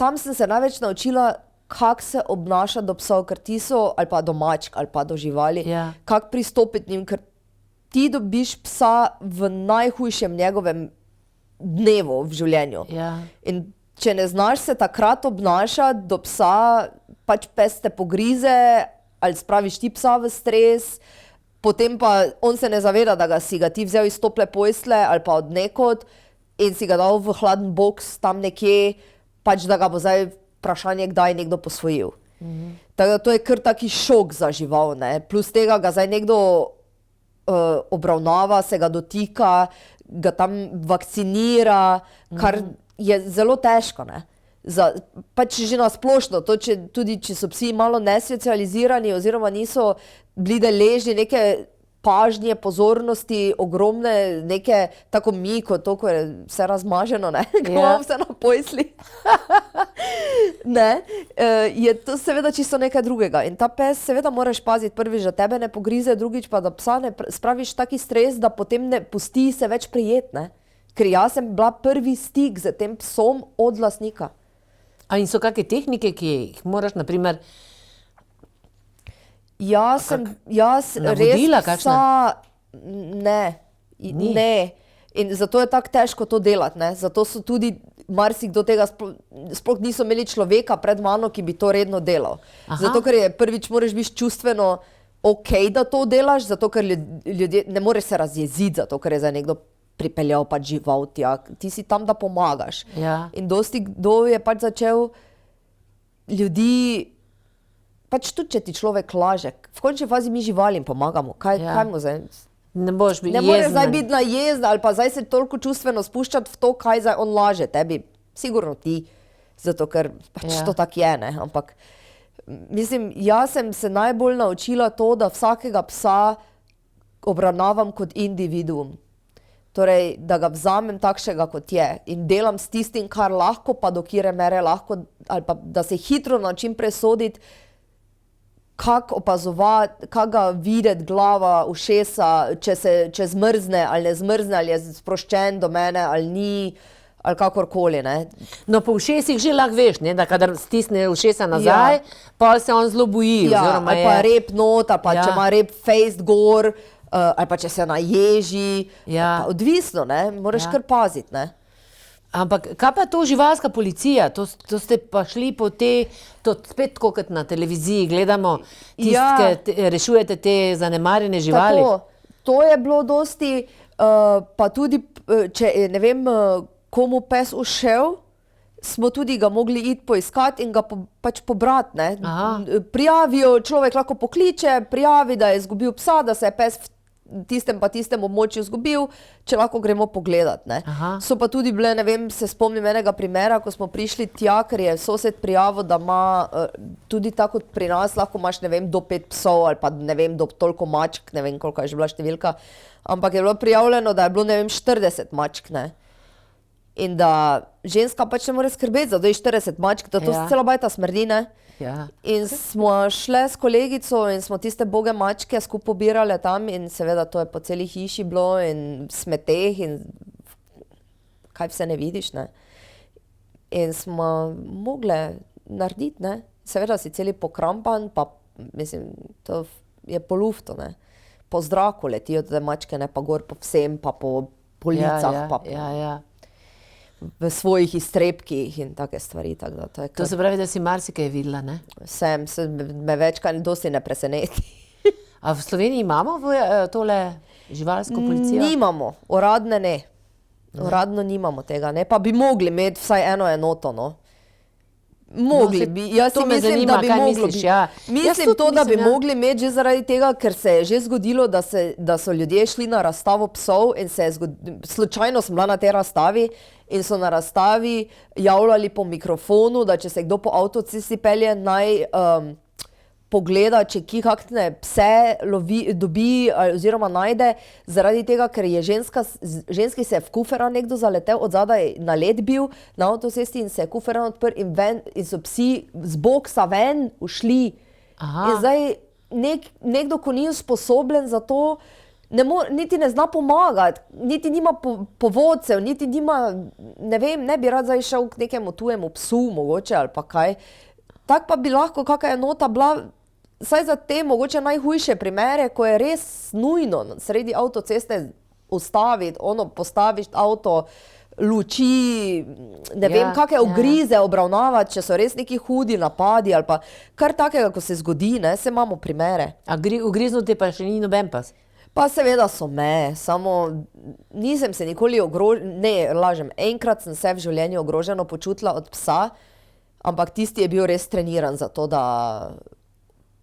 tam sem se največ naučila, kako se obnašati do psov, ker ti so, ali pa do mačk, ali pa do živali, kako pristopiti njim, ker ti dobiš psa v najhujšem njegovem dnevu v življenju. In če ne znaš se takrat obnašati do psa, pač pes te pogrize, ali spraviš ti psa v stres, potem pa on se ne zaveda, da si ga ti vzel iz tople postelje ali pa od nekod in si ga dal v hladen boks tam nekje, pač da ga bo zdaj vprašanje, kdaj nekdo posvojil. Tako da to je kar taki šok za žival, ne. Plus tega ga zdaj nekdo obravnava, se ga dotika, ga tam vakcinira, kar je zelo težko, ne. Pač že na splošno, tudi če so psi malo nesocializirani oziroma niso bili deležni neke pažnje, pozornosti, ogromne, neke, tako mi, kot to, ko je vse razmaženo, ne, ko imam vse na pojsli. Ne, je to seveda čisto nekaj drugega. In ta pes seveda moraš paziti, prvič, da tebe ne pogrize, drugič pa, da psa ne spraviš taki stres, da potem ne pusti se več prijet, ne. Ker jaz sem bila prvi stik z tem psom od lastnika. A in so kakšne tehnike, ki jih moraš, na primer, Jaz navodila res kakšna? Ne. In zato je tako težko to delati, ne. Zato so tudi marsikdo tega sploh niso imeli človeka pred mano, ki bi to redno delal. Zato, ker je prvič moraš biti čustveno okej, da to delaš, zato, ker ljudje, ne moreš se razjeziti, zato, ker je za nekdo pripeljal pač žival tja. Ti si tam, da pomagaš. In dosti kdo je pač začel ljudi, pač tudi, če ti človek laže. V končni fazi mi živalim pomagamo. Kaj mu zdaj? Ne boš biti Ne moreš zdaj biti najezda ali pa zdaj se toliko čustveno spuščati v to, kaj zdaj on laže tebi. Sigurno ti. Zato, ker pač to tako je, ne. Ampak mislim, jaz sem se najbolj naučila to, da vsakega psa obravnavam kot individuum. Torej, da ga vzamem takšnega, kot je. In delam s tistim, kar lahko, pa do katere mere lahko, ali pa da se hitro naučim presoditi, kako opazovati, kako ga videti, glava, ušesa, če zmrzne ali ne zmrzne, ali je sproščen do mene ali ni, ali kakorkoli, ne. No, po ušesih že lahko veš, ne, da kadar stisne ušesa nazaj, pa se on zelo boji. Oziroma ali pa rep not, ali pa če ima rep fejst gor, ali pa če se naježi, odvisno, ne, moraš kar paziti, ne. Ampak kaj pa to živalska policija? To ste pa šli po to spet tako kot na televiziji, gledamo tiste, rešujete te zanemarjene živali. Tako, to je bilo dosti, pa tudi, če ne vem, komu pes ušel, smo tudi ga mogli iti poiskati in ga pač pobrati, ne. Prijavijo, človek lahko pokliče, prijavi, da je izgubil psa, da se je pes tistem območju izgubil, če lahko gremo pogledat, ne. Aha. So pa tudi bile, ne vem, se spomnim enega primera, ko smo prišli tja, ker je sosed prijavil, da ima tudi tako kot pri nas, lahko imaš, ne vem, do 5 psov ali pa ne vem, do toliko mačk, ne vem, koliko je že bila številka, ampak je bilo prijavljeno, da je bilo, ne vem, 40 mačk, ne. In da ženska pač ne more skrbeti za 40 mačk, da to cela bajta smrdi, ne. Ja. In smo šle s kolegico in smo tiste boge mačke skupaj pobirale tam in seveda to je po celi hiši bilo in smeteh in kaj vse ne vidiš, ne. In smo mogle narediti, ne. Seveda si celi pokrampan, pa mislim, to je po luftu, ne. Po zraku letijo te mačke, ne, pa gor po vsem, pa po policah, pa po v svojih iztrebkih in take stvari, tako da to je To se pravi, da si marsikaj videla, ne? me večkrat dosti ne preseneti. A v Sloveniji imamo tole živalsko policijo? Nimamo, uradne ne. Uradno nimamo tega, ne, pa bi mogli imeti vsaj eno enoto, no. Mogli bi, jaz si mislim, da bi mogli biti. Mislim to, da bi mogli imeti že zaradi tega, ker se je že zgodilo, da so ljudje šli na razstavo psov in se je slučajno sem bila na tej razstavi in so na razstavi javljali po mikrofonu, da če se kdo po avtocesti pelje, naj pogleda, če kje kakšne pse dobi oziroma najde, zaradi tega, ker je ženski se je v kufera nekdo zaletel, od zadaj na led bil na avtocesti in se je kuferan odprl in so psi z boksa ven ušli. Aha. In zdaj nekdo, ko ni usposobljen za to, niti ne zna pomagati, niti nima povodcev, niti nima, ne vem, ne bi rad zdaj šel k nekemu tujemu psu mogoče ali pa kaj. Tak pa bi lahko kakšna enota bila, saj za te mogoče najhujše primere, ko je res nujno sredi avtoceste ustaviti, postaviš avto, luči, ne vem, kakšne ugrize obravnavati, če so res neki hudi napadi ali pa kar takega, ko se zgodi, ne, saj imamo primere. A ugriznuti pa še ni noben pas? Pa seveda so me, samo nisem se nikoli lažem, enkrat sem se v življenju ogroženo počutila od psa, ampak tisti je bil res treniran za to, da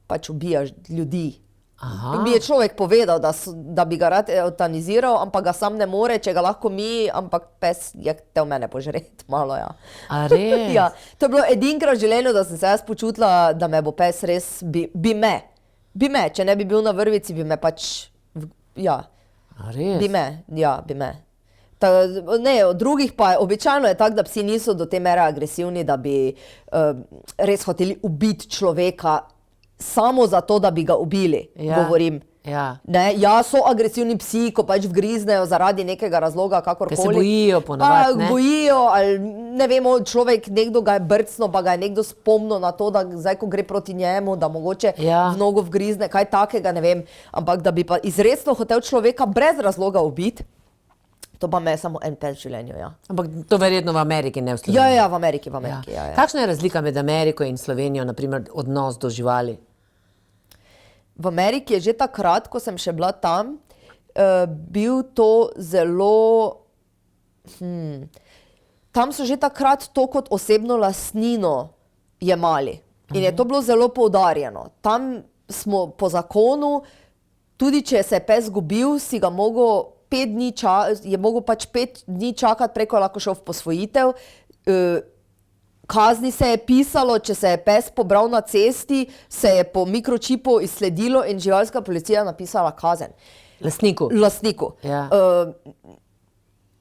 pač ubijaš ljudi. Aha. Mi je človek povedal, da bi ga rad eutaniziral, ampak ga sam ne more, če ga lahko mi, ampak pes je hotel mene požreti, malo, ja. A res? Ja, to je bilo edinkrat v življenju, da sem se jaz počutila, da me bo pes res, bi me, če ne bi bil na vrvici, bi me pač, ja. A res? Bi me. Ne, od drugih pa običajno je tako, da psi niso do te mere agresivni, da bi res hoteli ubiti človeka samo zato, da bi ga ubili, govorim. Ja. Ne, so agresivni psi, ko pač vgriznejo zaradi nekega razloga, kakorkoli. Ker se bojijo ponavadi, ne? Bojijo, ali ne vemo, nekdo ga je brcnil, pa ga je nekdo spomnil na to, da zdaj, ko gre proti njemu, da mogoče v nogo vgrizne, kaj takega, ne vem. Ampak da bi pa izrecno hotel človeka brez razloga ubiti, to pa me je samo en pes v življenju, ja. Ampak to verjetno v Ameriki, ne v Sloveniji. Ja, v Ameriki, ja. Kakšna je razlika med Ameriko in Slovenijo, naprimer odnos do živali? V Ameriki je že takrat, ko sem še bila tam, bil to zelo... Tam so že takrat to kot osebno lastnino jemali. In je to bilo zelo poudarjeno. Tam smo po zakonu, tudi če se je pes zgubil, si ga mogel 5 dni je mogel pač 5 dni čakati, preko lahko šel v posvojitev. Kazni se je pisalo, če se je pes pobral na cesti, se je po mikročipu izsledilo in živalska policija napisala kazen. Lastniku? Lastniku. Ja.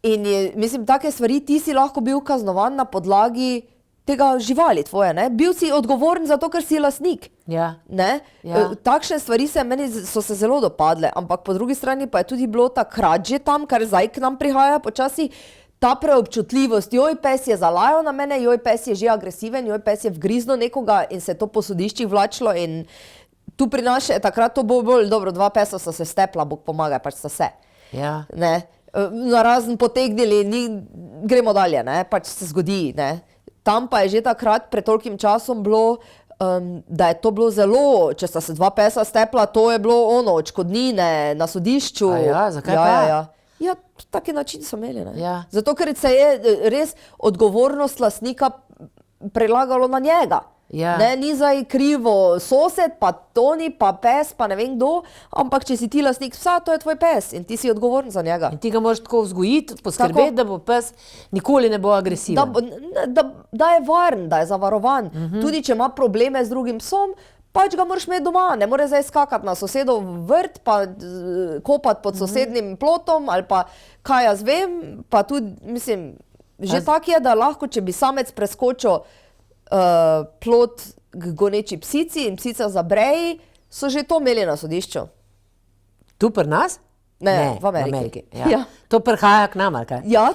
In mislim, take stvari, ti si lahko bil kaznovan na podlagi tega živali tvoje, ne? Bil si odgovoren zato, ker si lastnik. Ja. Ne? Ja. Takšne stvari meni so se zelo dopadle, ampak po drugi strani pa je tudi bilo takrat že tam, kar zdaj k nam prihaja počasi, ta preobčutljivost, joj, pes je zalajal na mene, joj, pes je že agresiven, joj, pes je vgriznil nekoga in se je to po sodiščih vlačilo in tu pri nas je takrat to bolj dobro, 2 pesa so se stepla, Bog pomagaj, pač sta se. Ja. Ne? Narazen potegnili, gremo dalje, ne? Pač se zgodi, ne? Tam pa je že takrat pred tolkim časom bilo, da je to bilo zelo, če sta se 2 pesa stepla, to je bilo odškodnine na sodišču. A ja, zakaj pa? Ja, taki način so imeli, ne? Ja. Zato, ker se je res odgovornost lastnika prelagalo na njega. Ja. Ne, ni zdaj krivo sosed, pa Toni, pa pes, pa ne vem kdo, ampak če si ti lastnik psa, to je tvoj pes in ti si odgovoren za njega. In ti ga moraš tako vzgojiti, poskrbeti, da bo pes nikoli ne bo agresiven. Da je varen, da je zavarovan. Tudi če ima probleme z drugim psom, pač ga moraš imeti doma, ne more zdaj skakati na sosedov vrt, pa kopati pod sosednim plotom, ali pa kaj jaz vem, pa tudi, mislim, že tak je, da lahko, če bi samec preskočil plot k goneči psici in psica zabreji, so že to imeli na sodišču. Tu pri nas? Ne, v Ameriki. Ja. Ja. To prihaja k nam, ali kaj? Ja,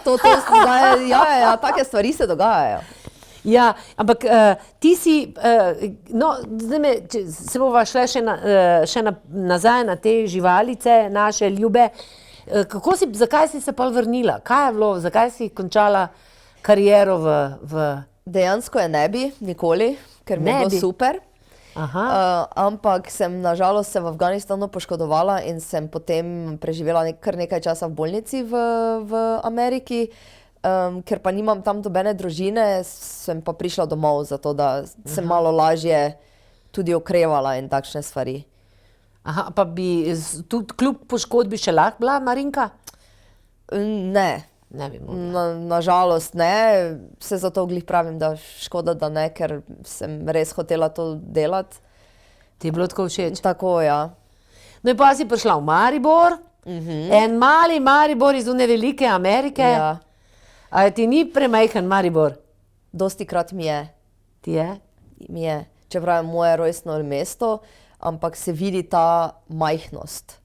take stvari se dogajajo. Ja, ampak ti si, no, zdaj me, če se bova šle še nazaj na te živalice, naše ljube. Zakaj si se pa vrnila? Kaj je bilo, zakaj si končala kariero v... Dejansko je ne bi, nikoli, ker mi je bilo super. Ampak sem nažalost se v Afganistanu poškodovala in sem potem preživela kar nekaj časa v bolnici v Ameriki. Ker pa nimam tam dobene družine, sem pa prišla domov, zato da sem malo lažje tudi okrevala in takšne stvari. Aha, pa bi tudi kljub poškodbi še lahko bila Marinka? Ne. Ne bi mogla. Nažalost ne, se zato glih pravim, da škoda, da ne, ker sem res hotela to delati. Ti je bilo tako všeč? Tako, ja. No in pa si prišla v Maribor, en mali Maribor iz one velike Amerike. Ja. A ti ni premajhen Maribor? Dostikrat mi je. Ti je? Mi je. Čeprav je moje rojstno mesto, ampak se vidi ta majhnost.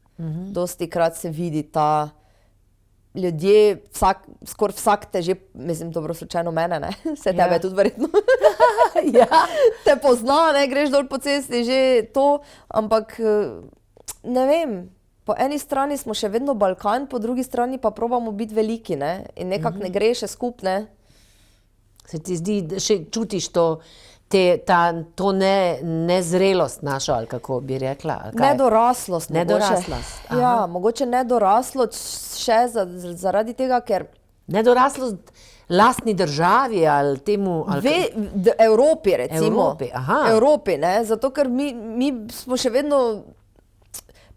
Dostikrat se vidi ta ljudje, skoraj vsak te že, mislim, dobro slučajno mene, ne? Se tebe tudi verjetno. Ja. Te pozna, ne? Greš dol po cesti, že to, ampak ne vem. Po eni strani smo še vedno Balkan, po drugi strani pa probamo biti veliki, ne? In nekako ne gre še skup, ne? Se ti zdi, da še čutiš to nezrelost našo, ali kako bi rekla? Nedoraslost. Nedoraslost. Ja, mogoče nedoraslost še zaradi tega, ker... Nedoraslost lastni državi ali temu... Evropi, recimo. Evropi, aha. Evropi, ne? Zato, ker mi smo še vedno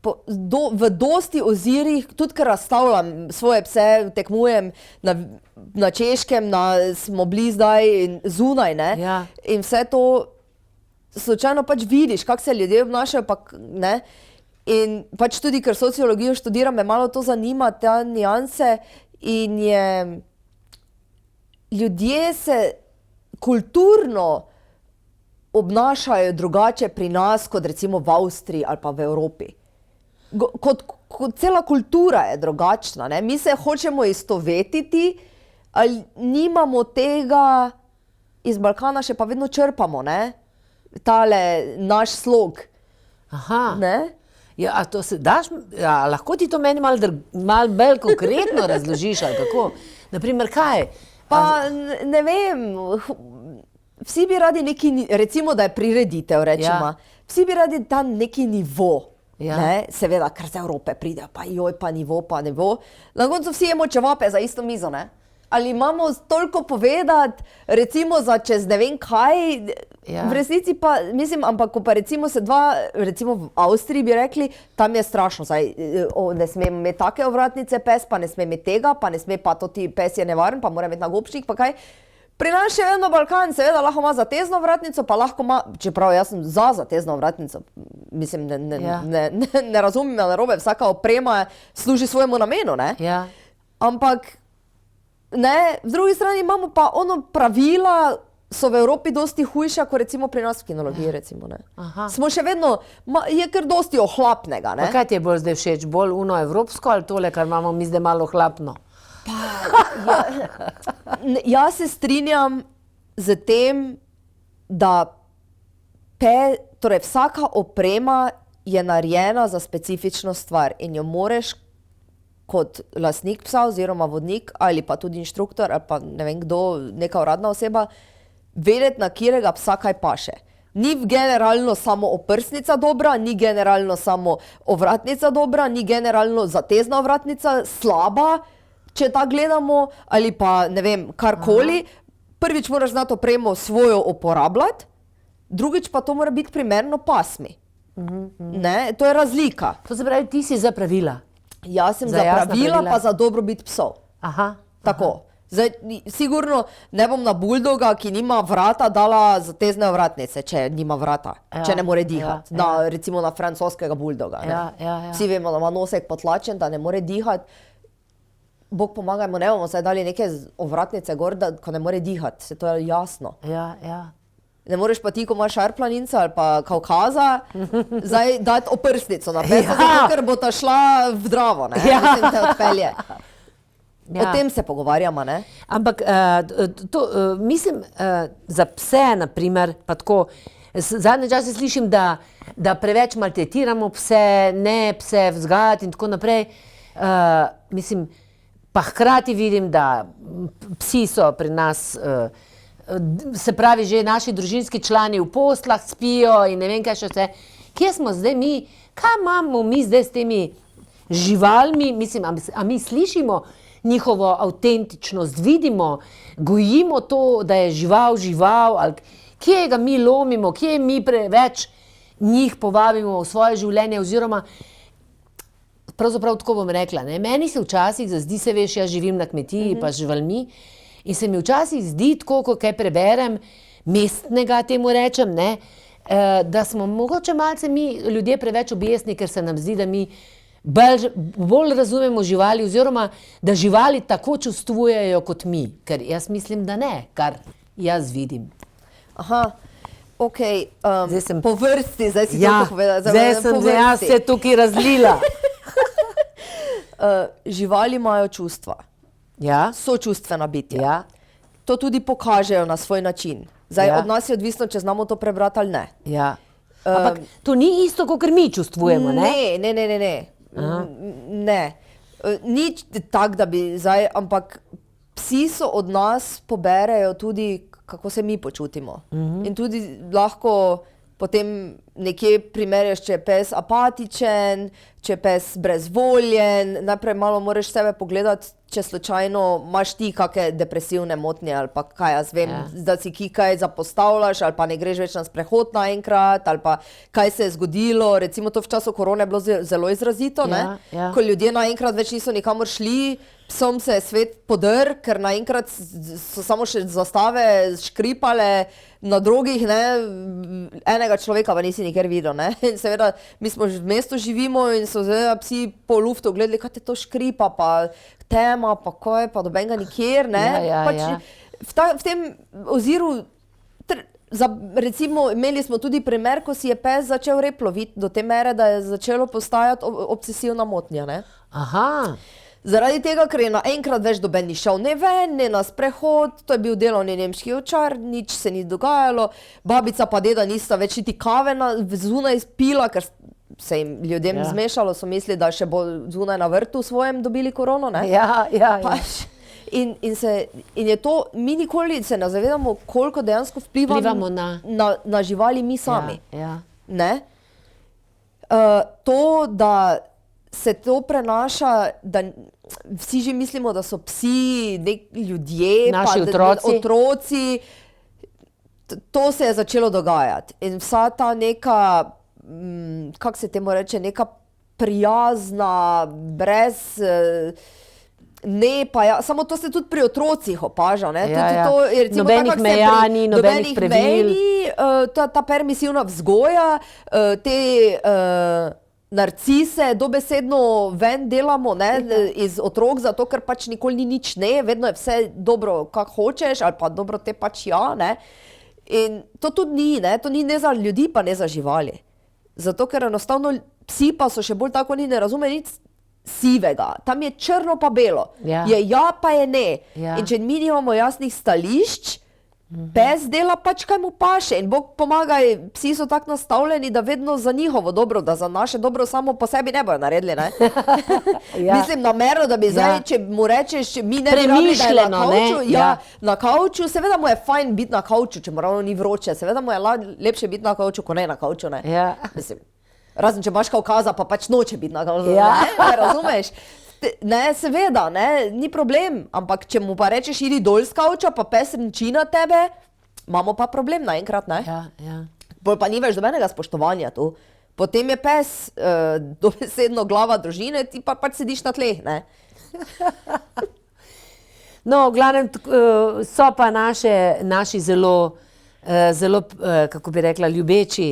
v dosti ozirih, tudi ker razstavljam svoje pse, tekmujem na Češkem, smo bili zdaj zunaj, ne? Ja. In vse to slučajno pač vidiš, kako se ljudje obnašajo, pa ne? In pač tudi, ker sociologijo študiram, me malo to zanima, te nianse, in ljudje se kulturno obnašajo drugače pri nas, kot recimo v Avstriji ali pa v Evropi. Kot cela kultura je drugačna, ne? Mi se hočemo istovetiti, ali nimamo tega, iz Balkana še pa vedno črpamo, ne? Tale naš slog. Aha. Ne? Ja, a to se daš, lahko ti to meni malo bolj konkretno razložiš, ali kako? Naprimer, kaj? Pa ne vem, vsi bi radi neki, recimo, da je prireditev, rečemo. Ja. Vsi bi radi tam neki nivo. Ja. Ne? Seveda, ker z Evrope pride, pa joj, pa nivo. Na koncu vsi jemo čevape za isto mizo, ne? Ali imamo toliko povedati, recimo za čez ne vem kaj, Ja. v resnici pa, mislim, ampak ko pa recimo se recimo v Avstriji bi rekli, tam je strašno, ne sme imeti take ovratnice pes, pa ne sme imeti tega, pa ne sme, pa to ti pes je nevaren, pa mora imeti nagobčnik, pa kaj. Pri nas še vedno Balkan, seveda lahko ima zatezno ovratnico, pa lahko ima, čeprav jaz sem za zatezno ovratnico, mislim, ne razumem me narobe, vsaka oprema služi svojemu namenu, ne? Ja. Ampak, ne, v drugi strani imamo pa pravila, so v Evropi dosti hujša, kot recimo pri nas v kinologiji, recimo, ne. Aha. Smo še vedno, je kar dosti ohlapnega, ne. Pa kaj ti je bolj zdaj všeč, bolj evropsko ali tole, kar imamo mi zdaj malo ohlapno? Jaz se strinjam z tem, da torej vsaka oprema je narejena za specifično stvar in jo moreš kot lastnik psa oziroma vodnik ali pa tudi inštruktor ali pa ne vem kdo, neka uradna oseba, vedeti, na katerega psa kaj paše. Ni generalno samo oprsnica dobra, ni generalno samo ovratnica dobra, ni generalno zatezna ovratnica slaba, če tako gledamo, ali pa ne vem, karkoli. Prvič moraš znati opremo svojo uporabljati drugič pa to mora biti primerno pasmi. Ne? To je razlika. To se pravi, ti si za pravila. Jaz sem Za za jasna pravila, pravila. pa za dobrobit psov. Aha. Tako. Zdaj, sigurno ne bom na buldoga, ki nima vrata, dala zatezne ovratnice, če nima vrata, Ja, če ne more dihati. ja. Recimo na francoskega buldoga. Ne? Ja. Vsi vemo, da ima nosek potlačen, da ne more dihati. Bog pomagajmo, ne bomo zdaj dali neke ovratnice gor, ko ne more dihati, se to je jasno. Ja. Ne moreš pa ti, ko imaš šarplaninca ali pa Kaukaza, zdaj dati oprsnico na pes, zato ker bo ta šla v Dravo, ne? Ja. Mislim, te odpelje. Ja. O tem se pogovarjamo, ne? Ampak mislim, za pse, naprimer, pa tako, zadnje čase slišim, da preveč maltretiramo pse, ne pse vzgajati in tako naprej. Mislim, pa hkrati vidim, da psi so pri nas, se pravi, že naši družinski člani v poslah spijo in ne vem kaj še vse. Kje smo zdaj mi, kaj imamo mi zdaj s temi živalmi, mislim, a mi slišimo njihovo avtentičnost, vidimo, gojimo to, da je žival, ali kje ga mi lomimo, kje mi preveč njih povabimo v svoje življenje, oziroma pravzaprav tako bom rekla, ne, meni se včasih zdi, se veš, jaz živim na kmetiji pa z živalmi in se mi včasih zdi tako, ko kaj preberem, mestnega temu rečem, ne, da smo mogoče malce mi ljudje preveč objesni, ker se nam zdi, da mi bolj razumemo živali, oziroma da živali tako čustvujejo kot mi, ker jaz mislim, da ne, kar jaz vidim. Aha, ok, Zdaj sem- po vrsti, zdaj si Ja, to povedala. zdaj sem se jaz se tukaj razlila. Živali imajo čustva, Ja, so čustvena bitja. ja, To tudi pokažejo na svoj način. Zdaj, Ja. od nas je odvisno, če znamo to prebrati ali ne. ja. Ampak to ni isto, kot mi čustvujemo, ne? Ne. Ne. Nič tak, da bi zdaj, ampak psi so od nas poberejo tudi, kako se mi počutimo. In tudi lahko potem nekje primerjaš, če je pes apatičen, če je pes brezvoljen, najprej malo moraš sebe pogledati, če slučajno imaš ti kakšne depresivne motnje ali pa kaj jaz vem, da si kaj zapostavljaš ali pa ne greš več na sprehod naenkrat ali pa kaj se je zgodilo, recimo to v času korone je bilo zelo izrazito, ne? Ja. Ko ljudje naenkrat več niso nikamor šli, psom se je svet podrl, ker naenkrat so samo še zastave škripale na drugih, ne, enega človeka pa nisi nikjer videl, ne, in seveda mi smo v mestu živimo in so zdaj psi po luftu gledali, kaj te to škripa, pa tema, pa kaj, pa dobenega nikjer, ne, Ja. v tem oziru, recimo imeli smo tudi primer, ko si je pes začel rep loviti do te mere, da je začelo postajati obsesivna motnja, ne. Aha, Zaradi tega, ker je naenkrat več doben ni šel ne ven, ne na sprehod, to je bil delovni nemški ovčar, nič se ni dogajalo, babica pa deda nista več niti kave zunaj pila, ker se jim ljudem zmešalo, so mislili, da še bo zunaj na vrtu svojem dobili korono, ne? ja. In je to, mi nikoli se ne zavedamo, koliko dejansko Vplivamo na živali mi sami. Ja. Ne? To, da se to prenaša, da vsi že mislimo, da so psi ljudje, Naši pa otroci. otroci, to se je začelo dogajati. In vsa ta neka, kako se temu reče, neka prijazna, brez... Ne, pa ja, samo to se tudi pri otrocih opaža, ne? To je recimo nobenih tako, meja ni, nobenih pravil. Ta permisivna vzgoja, te narcise dobesedno ven delamo, ne, iz otrok, zato ker pač nikoli ni nič ne, vedno je vse dobro, kak hočeš, ali pa dobro te pač ja, ne. In to tudi ni, ne, to ni ne za ljudi, pa ne za živali. Zato ker enostavno psi pa so še bolj tako, ni ne razume nič sivega, tam je črno pa belo, je ja pa je ne. In če mi nimamo jasnih stališč, pes dela pač kaj mu paše in Bog pomagaj, psi so tako nastavljeni, da vedno za njihovo dobro, da za naše dobro samo po sebi ne bojo naredili, ne? Mislim namerno, da bi zdaj, če mu rečeš, če mi ne bi rabili, da je na kavču, na kavču, seveda mu je fajn biti na kavču, če mu ravno ni vroče, seveda mu je lepše biti na kavču, ko ne na kavču, ne? Mislim, razen če imaš Kaukaza, pa pač noče biti na kavču, ne, razumeš? Ne, seveda, ne, ni problem, ampak če mu pa rečeš, idi dol s kavča, pa pes renči na tebe, imamo pa problem naenkrat, ne? pol pa ni več dobenega spoštovanja tu. Potem je pes dobesedno glava družine, ti pa pač sediš na tleh, ne? No, v glavnem, so pa naši zelo, kako bi rekla, ljubeči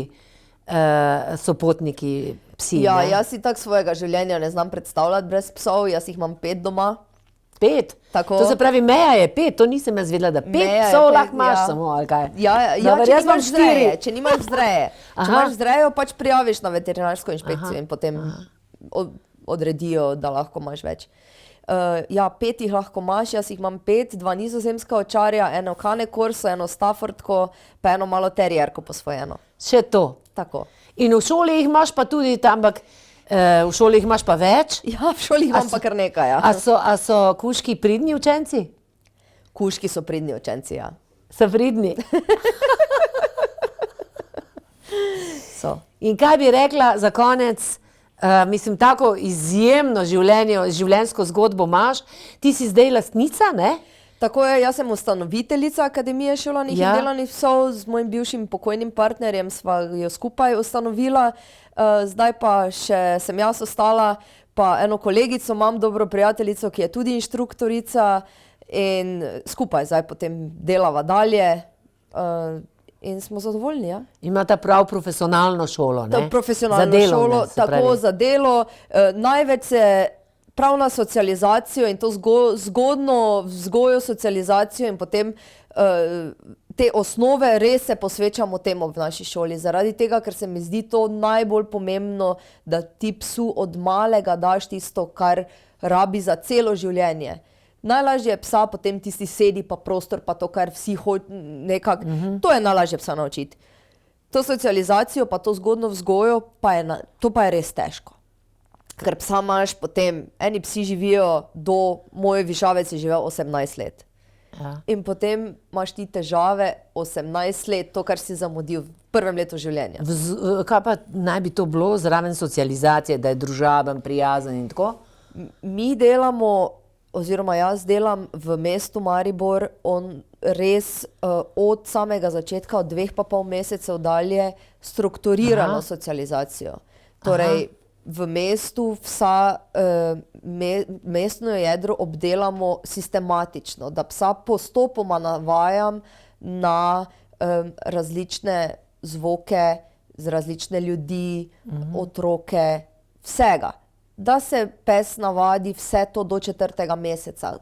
sopotniki, psi. Ja, ne? jaz si tak svojega življenja ne znam predstavljati brez psov, jaz jih imam 5 doma. 5? Tako. To se pravi, meja je 5, to nisem jaz vedela, da 5 Meja je psov 5, lahko imaš ja. samo, ali kaj? Ja, Dobar, če jaz imam nimaš vzreje, 4. če nimaš vzreje. Če Aha. imaš vzrejo, pač prijaviš na veterinarsko inšpekcijo Aha. in potem odredijo, da lahko imaš več. Ja, 5 jih lahko imaš, jaz jih imam 5, 2 nizozemska ovčarja, eno Cane Corso, eno Staffordko, pa eno malo terierko posvojeno. Še to. Tako. In v šoli jih imaš pa tudi tam, ampak v šoli jih imaš pa več. Ja, v šoli jih imam pa kar nekaj, ja. A so kužki pridni učenci? Kužki so pridni učenci, ja. So pridni. So. In kaj bi rekla za konec, mislim, tako izjemno življenjsko zgodbo imaš, ti si zdaj lastnica, ne? Tako je, jaz sem ustanoviteljica Akademije šolanih Ja. in delovnih psov, z mojim bivšim pokojnim partnerjem sva jo skupaj ustanovila, zdaj pa še sem jaz ostala, pa eno kolegico imam, dobro prijateljico, ki je tudi inštruktorica in skupaj zdaj potem delava dalje in smo zadovoljni, ja. Imata prav profesionalno šolo, ne? Profesionalno Za delo, šolo, ne, se pravi. tako za delo, največ se prav na socializacijo in to zgodno vzgojo, socializacijo in potem te osnove res se posvečamo temu v naši šoli, zaradi tega, ker se mi zdi to najbolj pomembno, da ti psu od malega daš tisto, kar rabi za celo življenje. Najlažje je psa potem tisti sedi pa prostor, pa to, kar vsi nekako, to je najlažje psa naučiti. To socializacijo pa to zgodno vzgojo, to pa je res težko. Ker psa imaš potem, eni psi živijo moj višavec je živel 18 let. Ja. In potem imaš ti težave 18 let, to, kar si zamudil v prvem letu življenja. Kaj pa naj bi to bilo zraven socializacije, da je družaben, prijazen in tako? Mi delamo, oziroma jaz delam v mestu Maribor, on res od samega začetka, od 2,5 mesecev dalje, strukturirano socializacijo. Torej, v mestu mestno jedro obdelamo sistematično, da psa postopoma navajam na različne zvoke, z različne ljudi, otroke, vsega. Da se pes navadi vse to do 4. meseca.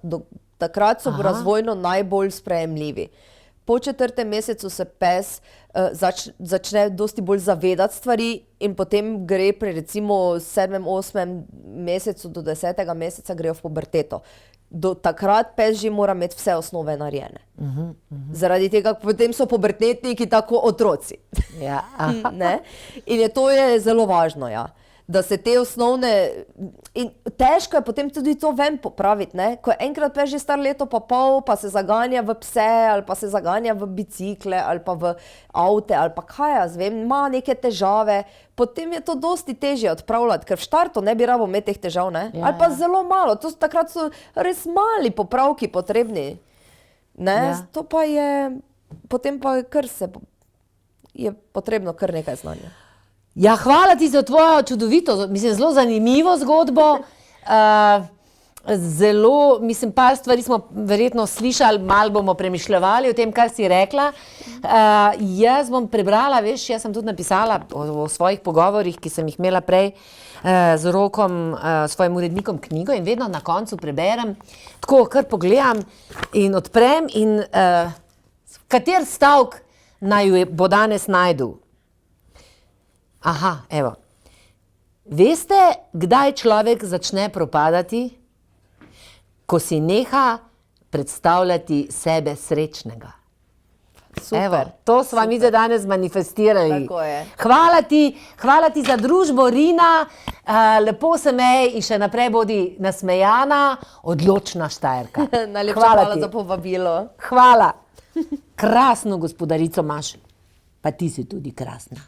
Takrat so razvojno najbolj sprejemljivi. Po 4. mesecu se pes začne dosti bolj zavedati stvari in potem gre pri recimo 7., 8. mesecu do 10. meseca grejo v puberteto. Do takrat pes že mora imeti vse osnove narejene. Zaradi tega potem so pubertetniki tako otroci. Ja. Ne? In to je zelo važno, ja. Da se te osnovne, in težko je potem tudi to ven popraviti, ne? Ko je enkrat pes že star leto pa pol, pa se zaganja v pse, ali pa se zaganja v bicikle, ali pa v avte, ali pa kaj jaz vem, ima neke težave, potem je to dosti težje odpravljati, ker v štartu ne bi rabo imeti teh težav, ne? Ja, Ali pa zelo malo, takrat so res mali popravki potrebni, ne? Ja. To pa je, potem pa je potrebno kar nekaj znanja. Ja, hvala ti za tvojo čudovito, mislim, zelo zanimivo zgodbo. Zelo, mislim, par stvari smo verjetno slišali, malo bomo premišljevali o tem, kar si rekla. Jaz bom prebrala, veš, jaz sem tudi napisala o svojih pogovorih, ki sem jih imela prej z Rokom, svojim urednikom knjigo in vedno na koncu preberem, tako kar pogledam in odprem in kater stavek naj bo danes najdu. Aha, evo. Veste, kdaj človek začne propadati? Ko si neha predstavljati sebe srečnega. Super. Evo, to sva mi zdaj danes manifestirali. Tako je. Hvala ti za družbo, Rina. Lepo se mej in še naprej bodi nasmejana, odločna Štajerka. Najlepša hvala za povabilo. Hvala. Krasno gospodarico imaš. Pa ti si tudi krasna.